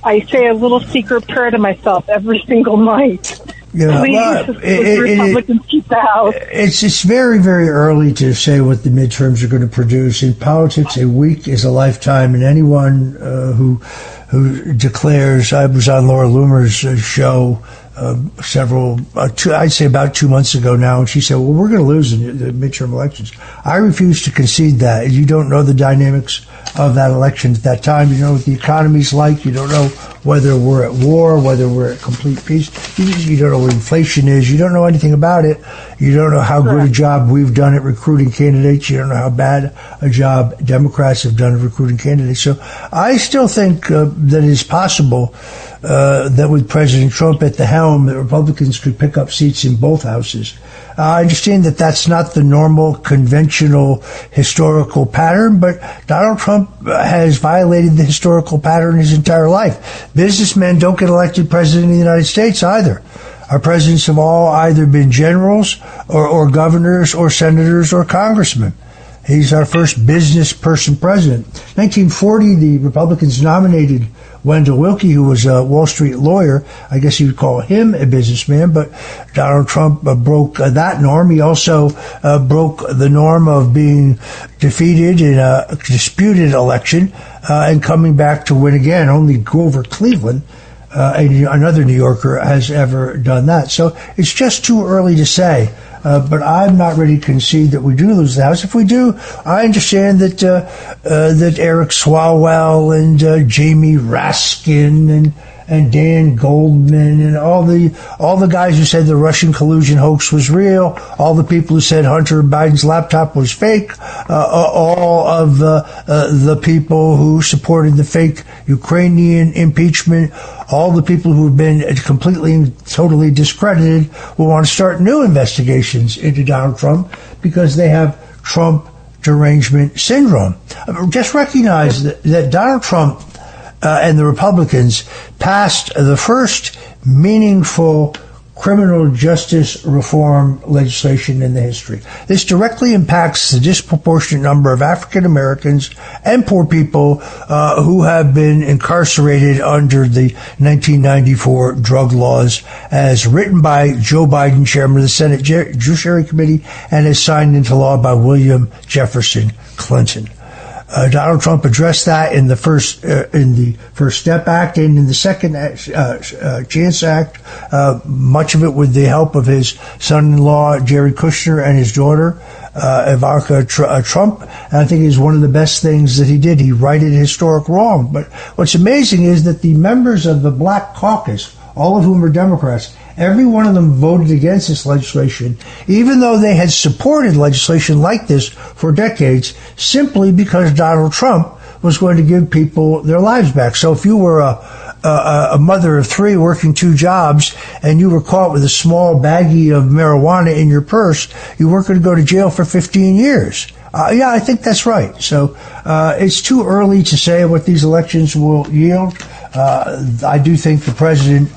I say a little secret prayer to myself every single night. Yeah, please, Republicans keep the House. It's very, very early to say what the midterms are going to produce. In politics, a week is a lifetime, and anyone who declares, I was on Laura Loomer's show I'd say about 2 months ago now, and she said, well, we're going to lose in the midterm elections. I refuse to concede that. You don't know the dynamics of that election at that time. You don't know what the economy's like. You don't know whether we're at war, whether we're at complete peace. You don't know what inflation is. You don't know anything about it. You don't know how good a job we've done at recruiting candidates. You don't know how bad a job Democrats have done at recruiting candidates. So I still think that it is possible that with President Trump at the helm, that Republicans could pick up seats in both houses. I understand that that's not the normal, conventional, historical pattern, but Donald Trump Trump has violated the historical pattern his entire life. Businessmen don't get elected president of the United States either. Our presidents have all either been generals or governors or senators or congressmen. He's our first business person president. 1940, the Republicans nominated Wendell Willkie, who was a Wall Street lawyer. I guess you would call him a businessman, but Donald Trump broke that norm. He also broke the norm of being defeated in a disputed election and coming back to win again. Only Grover Cleveland, another New Yorker, has ever done that. So it's just too early to say. But I'm not ready to concede that we do lose the House. If we do, I understand that that Eric Swalwell and Jamie Raskin and Dan Goldman and all the guys who said the Russian collusion hoax was real, all the people who said Hunter Biden's laptop was fake, all of the people who supported the fake Ukrainian impeachment, all the people who have been completely and totally discredited will want to start new investigations into Donald Trump because they have Trump derangement syndrome. Just recognize that Donald Trump and the Republicans passed the first meaningful criminal justice reform legislation in the history. This directly impacts the disproportionate number of African Americans and poor people who have been incarcerated under the 1994 drug laws as written by Joe Biden, chairman of the Senate Judiciary Committee, and as signed into law by William Jefferson Clinton. Donald Trump addressed that in the First Step Act and in the Second Chance Act, much of it with the help of his son-in-law, Jared Kushner, and his daughter, Ivanka Trump. And I think it is one of the best things that he did. He righted historic wrong. But what's amazing is that the members of the Black Caucus, all of whom are Democrats, every one of them voted against this legislation, even though they had supported legislation like this for decades, simply because Donald Trump was going to give people their lives back. So if you were a mother of three working two jobs and you were caught with a small baggie of marijuana in your purse, you weren't going to go to jail for 15 years. Yeah, I think that's right. So it's too early to say what these elections will yield. I do think the president,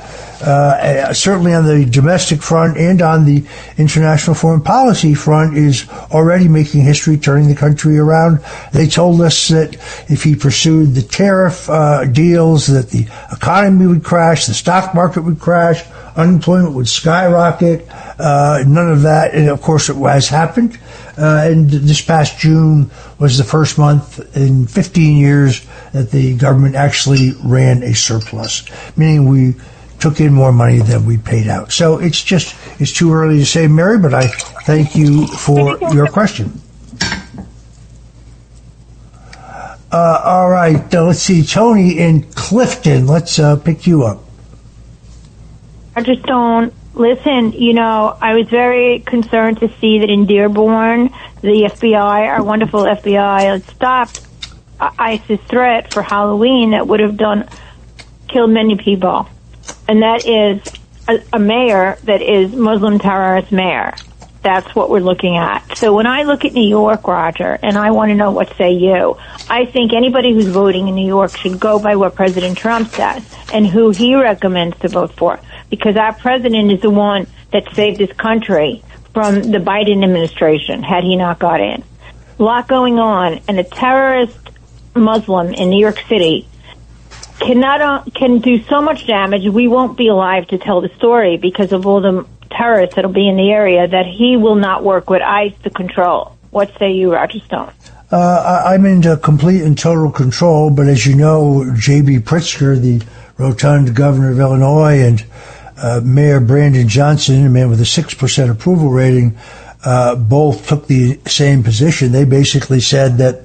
certainly on the domestic front and on the international foreign policy front, is already making history, turning the country around. They told us that if he pursued the tariff deals, that the economy would crash, the stock market would crash, unemployment would skyrocket. None of that, and of course, it has happened. And this past June was the first month in 15 years that the government actually ran a surplus, meaning we took in more money than we paid out. So it's too early to say, Mary, but I thank you for your question. All right, let's see. Tony in Clifton, let's pick you up. Roger Stone, listen, I was very concerned to see that in Dearborn, the FBI, our wonderful FBI, had stopped ISIS threat for Halloween that would have killed many people. And that is a mayor that is Muslim terrorist mayor. That's what we're looking at. So when I look at New York, Roger, and I want to know what say you, I think anybody who's voting in New York should go by what President Trump says and who he recommends to vote for. Because our president is the one that saved this country from the Biden administration, had he not got in. A lot going on, and a terrorist Muslim in New York City can do so much damage. We won't be alive to tell the story because of all the terrorists that'll be in the area, that he will not work with ICE to control. What say you, Roger Stone? I'm into complete and total control, but as you know, J.B. Pritzker, the rotund governor of Illinois, and Mayor Brandon Johnson, a man with a 6% approval rating, both took the same position. They basically said that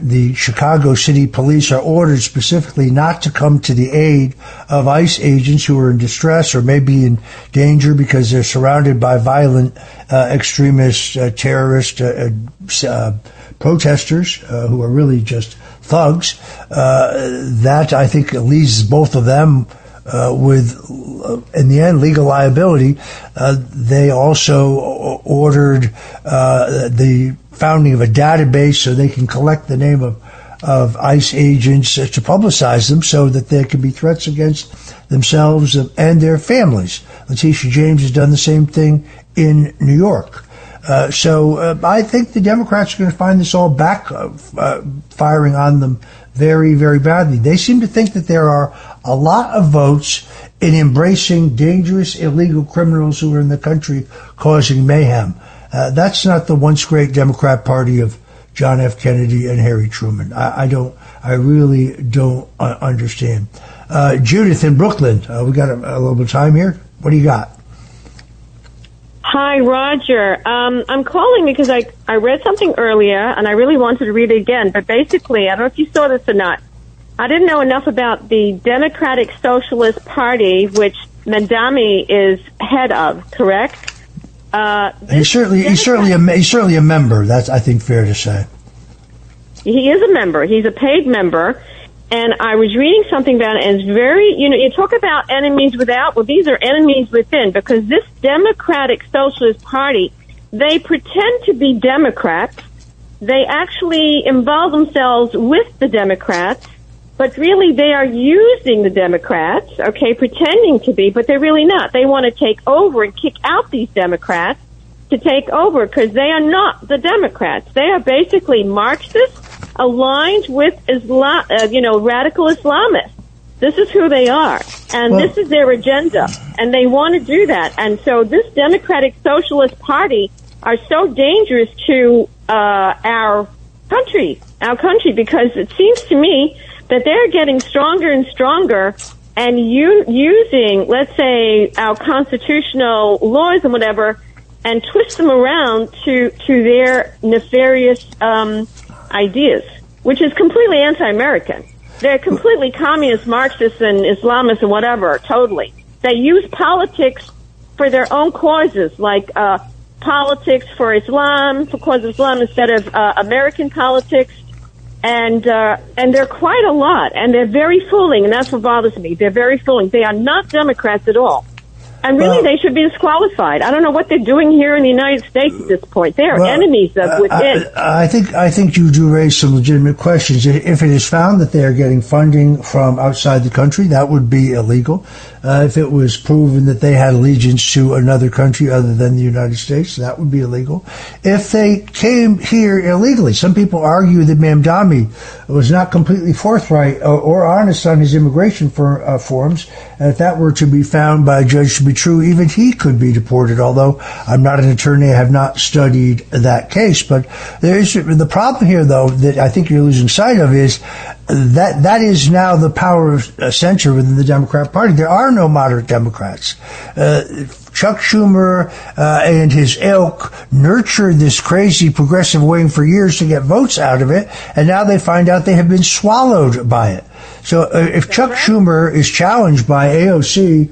the Chicago City Police are ordered specifically not to come to the aid of ICE agents who are in distress or may be in danger because they're surrounded by violent extremist, terrorist protesters who are really just thugs. That, I think, leaves both of them with, in the end, legal liability. They also ordered the founding of a database so they can collect the name of ICE agents to publicize them so that there can be threats against themselves and their families. Letitia James has done the same thing in New York. So I think the Democrats are going to find this all firing on them very, very badly. They seem to think that there are a lot of votes in embracing dangerous, illegal criminals who are in the country causing mayhem. That's not the once great Democrat Party of John F. Kennedy and Harry Truman. I really don't understand. Judith in Brooklyn, we got a little bit of time here. What do you got? Hi, Roger. I'm calling because I read something earlier, and I really wanted to read it again. But basically, I don't know if you saw this or not. I didn't know enough about the Democratic Socialist Party, which Mamdani is head of, correct? He's certainly a member. That's, I think, fair to say. He is a member. He's a paid member. And I was reading something about it, and it's very, you talk about enemies without. Well, these are enemies within, because this Democratic Socialist Party, they pretend to be Democrats. They actually involve themselves with the Democrats, but really they are using the Democrats, okay, pretending to be, but they're really not. They want to take over and kick out these Democrats to take over, because they are not the Democrats. They are basically Marxists aligned with Islam, radical Islamists. This is who they are, and this is their agenda, and they want to do that. And so this Democratic Socialist Party are so dangerous to our country, because it seems to me that they're getting stronger and stronger, and using, let's say, our constitutional laws and whatever, and twist them around to their nefarious ideas, which is completely anti-American. They're completely communist, Marxists, and Islamists and whatever, totally. They use politics for their own causes, like politics for Islam, for cause of Islam, instead of American politics. And they're quite a lot, and they're very fooling, and that's what bothers me. They're very fooling. They are not Democrats at all. And really, they should be disqualified. I don't know what they're doing here in the United States at this point. They are enemies of within. I think you do raise some legitimate questions. If it is found that they are getting funding from outside the country, that would be illegal. If it was proven that they had allegiance to another country other than the United States, that would be illegal. If they came here illegally, some people argue that Mamdani was not completely forthright or honest on his immigration forms. And if that were to be found by a judge to be true, even he could be deported, although I'm not an attorney, I have not studied that case. But there is the problem here, though, that I think you're losing sight of is that is now the power center within the Democrat Party. There are no moderate Democrats. Chuck Schumer and his ilk nurtured this crazy progressive wing for years to get votes out of it, and now they find out they have been swallowed by it. So if Chuck Schumer is challenged by AOC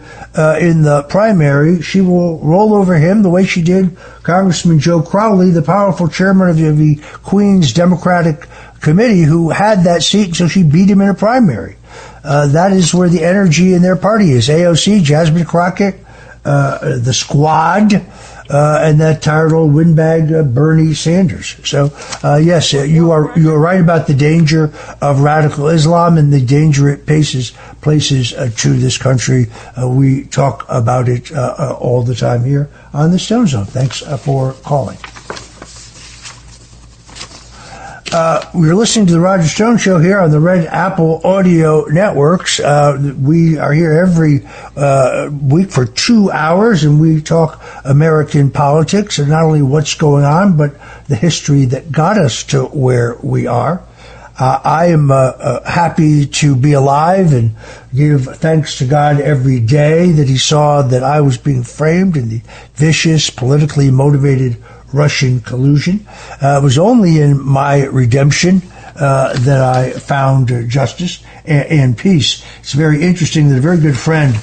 in the primary, she will roll over him the way she did Congressman Joe Crowley, the powerful chairman of the Queens Democratic Committee, who had that seat until she beat him in a primary. That is where the energy in their party is. AOC, Jasmine Crockett, the Squad, and that tired old windbag Bernie Sanders. So yes, you are right about the danger of radical Islam and the danger it places to this country. We talk about it all the time here on the Stone Zone. Thanks for calling. We're listening to the Roger Stone Show here on the Red Apple Audio Networks. We are here every week for 2 hours, and we talk American politics, and not only what's going on, but the history that got us to where we are. I am happy to be alive and give thanks to God every day that he saw that I was being framed in the vicious, politically motivated Russian collusion. It was only in my redemption that I found justice and peace. It's very interesting that a very good friend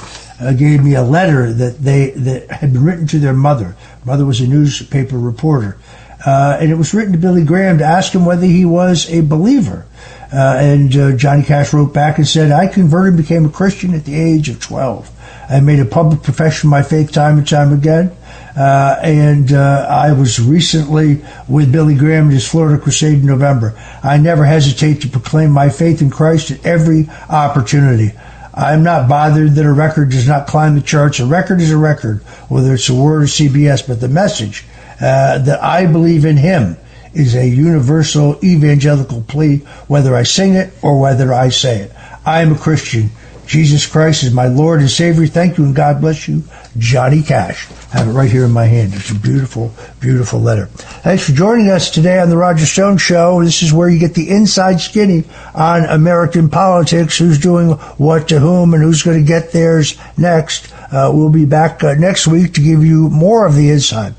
gave me a letter that had been written to their mother. Mother was a newspaper reporter. And it was written to Billy Graham to ask him whether he was a believer. And Johnny Cash wrote back and said, I converted and became a Christian at the age of 12. I made a public profession of my faith time and time again. And I was recently with Billy Graham at his Florida crusade in November. I never hesitate to proclaim my faith in Christ at every opportunity. I'm not bothered that a record does not climb the charts. A record is a record, whether it's a Word or CBS, but the message that I believe in Him is a universal evangelical plea, whether I sing it or whether I say it. I am a Christian. Jesus Christ is my Lord and Savior. Thank you and God bless you, Johnny Cash. I have it right here in my hand. It's a beautiful, beautiful letter. Thanks for joining us today on the Roger Stone Show. This is where you get the inside skinny on American politics, who's doing what to whom and who's going to get theirs next. We'll be back next week to give you more of the inside.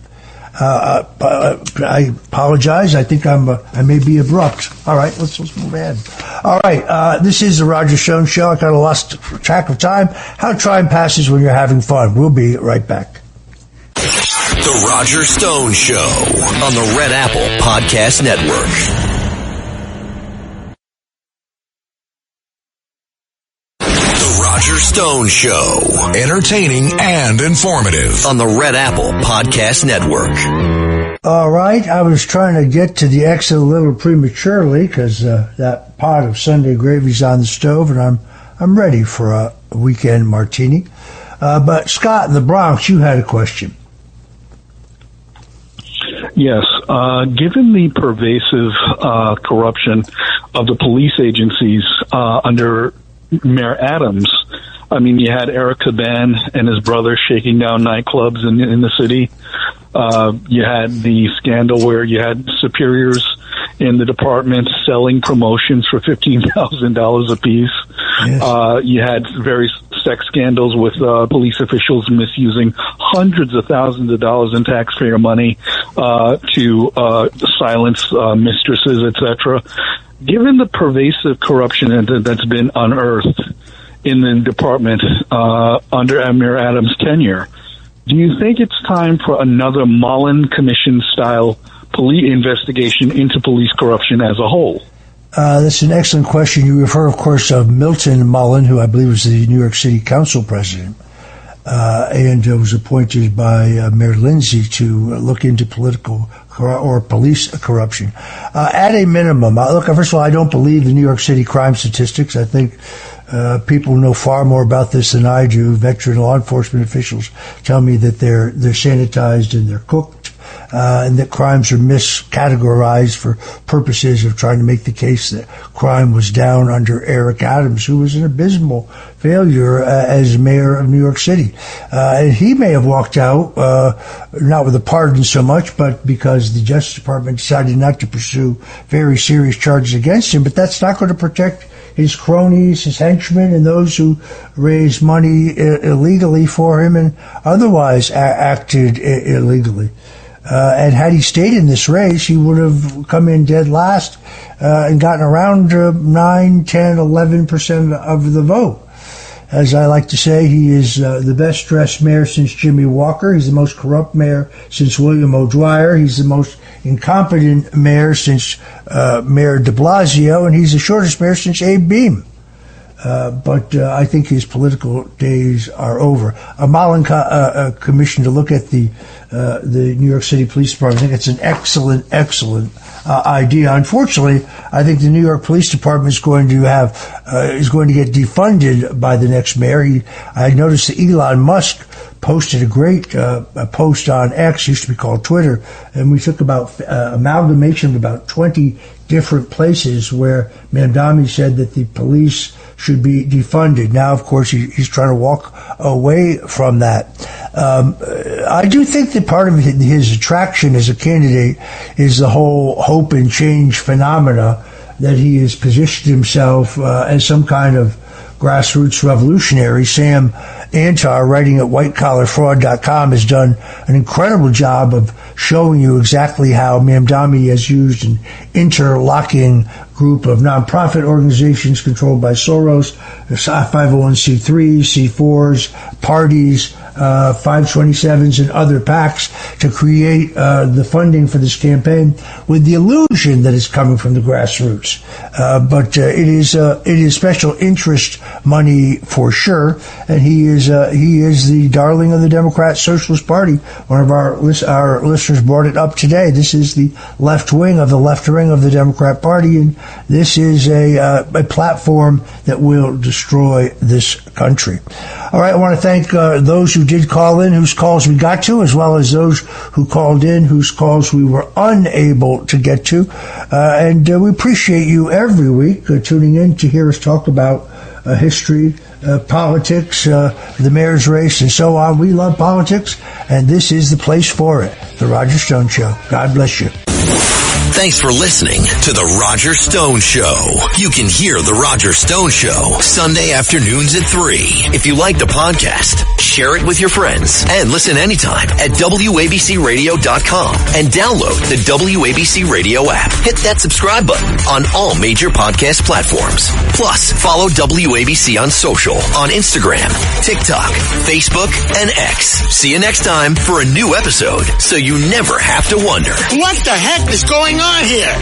I apologize. I think I may be abrupt. All right, let's move ahead. All right, this is the Roger Stone Show. I kind of lost track of time. How time passes when you're having fun. We'll be right back. The Roger Stone Show on the Red Apple Podcast Network. Roger Stone Show. Entertaining and informative on the Red Apple Podcast Network. All right. I was trying to get to the exit a little prematurely because that pot of Sunday gravy's on the stove and I'm ready for a weekend martini. But Scott in the Bronx, you had a question. Yes. Given the pervasive corruption of the police agencies under Mayor Adams, I mean, you had Eric Caban and his brother shaking down nightclubs in the city. You had the scandal where you had superiors in the department selling promotions for $15,000 apiece. Yes. You had various sex scandals with police officials misusing hundreds of thousands of dollars in taxpayer money to silence mistresses, etc. Given the pervasive corruption that's been unearthed in the department under Mayor Adams' tenure, do you think it's time for another Mullen Commission-style police investigation into police corruption as a whole? That's an excellent question. You refer, of course, of Milton Mullen, who I believe was the New York City Council president, and was appointed by Mayor Lindsay to look into political or police corruption. At a minimum, look, first of all, I don't believe the New York City crime statistics. I think people know far more about this than I do. Veteran law enforcement officials tell me that they're sanitized and they're cooked, and that crimes are miscategorized for purposes of trying to make the case that crime was down under Eric Adams, who was an abysmal failure as mayor of New York City. And he may have walked out, not with a pardon so much, but because the Justice Department decided not to pursue very serious charges against him. But that's not going to protect his cronies, his henchmen, and those who raised money illegally for him and otherwise acted illegally. And had he stayed in this race, he would have come in dead last and gotten around 9, 10, 11% of the vote. As I like to say, he is the best-dressed mayor since Jimmy Walker. He's the most corrupt mayor since William O'Dwyer. He's the most incompetent mayor since Mayor de Blasio, and he's the shortest mayor since Abe Beame. But I think his political days are over. A Mullen commission to look at the New York City Police Department, I think it's an excellent idea. Unfortunately, I think the New York Police Department is going to get defunded by the next mayor. I noticed that Elon Musk posted a great post on X, used to be called Twitter, and we took about amalgamation of about 20 different places where Mamdani said that the police should be defunded. Now, of course, he's trying to walk away from that. I do think that part of his attraction as a candidate is the whole hope and change phenomena, that he has positioned himself as some kind of grassroots revolutionary. Sam Antar, writing at whitecollarfraud.com, has done an incredible job of showing you exactly how Mamdani has used an interlocking group of nonprofit organizations controlled by Soros, 501c3s, C4s, parties, 527s and other PACs to create the funding for this campaign with the illusion that it's coming from the grassroots. But it is special interest money for sure, and he is the darling of the Democrat Socialist Party. One of our listeners brought it up today. This is the left wing of the left wing of the Democrat Party, and this is a platform that will destroy this country. All right, I want to thank those who did call in, whose calls we got to, as well as those who called in, whose calls we were unable to get to. And we appreciate you every week tuning in to hear us talk about history, politics, the mayor's race, and so on. We love politics, and this is the place for it. The Roger Stone Show. God bless you. Thanks for listening to The Roger Stone Show. You can hear The Roger Stone Show Sunday afternoons at 3. If you like the podcast, share it with your friends and listen anytime at WABCRadio.com and download the WABC Radio app. Hit that subscribe button on all major podcast platforms. Plus, follow WABC on social on Instagram, TikTok, Facebook, and X. See you next time for a new episode so you never have to wonder. What the heck is going on here?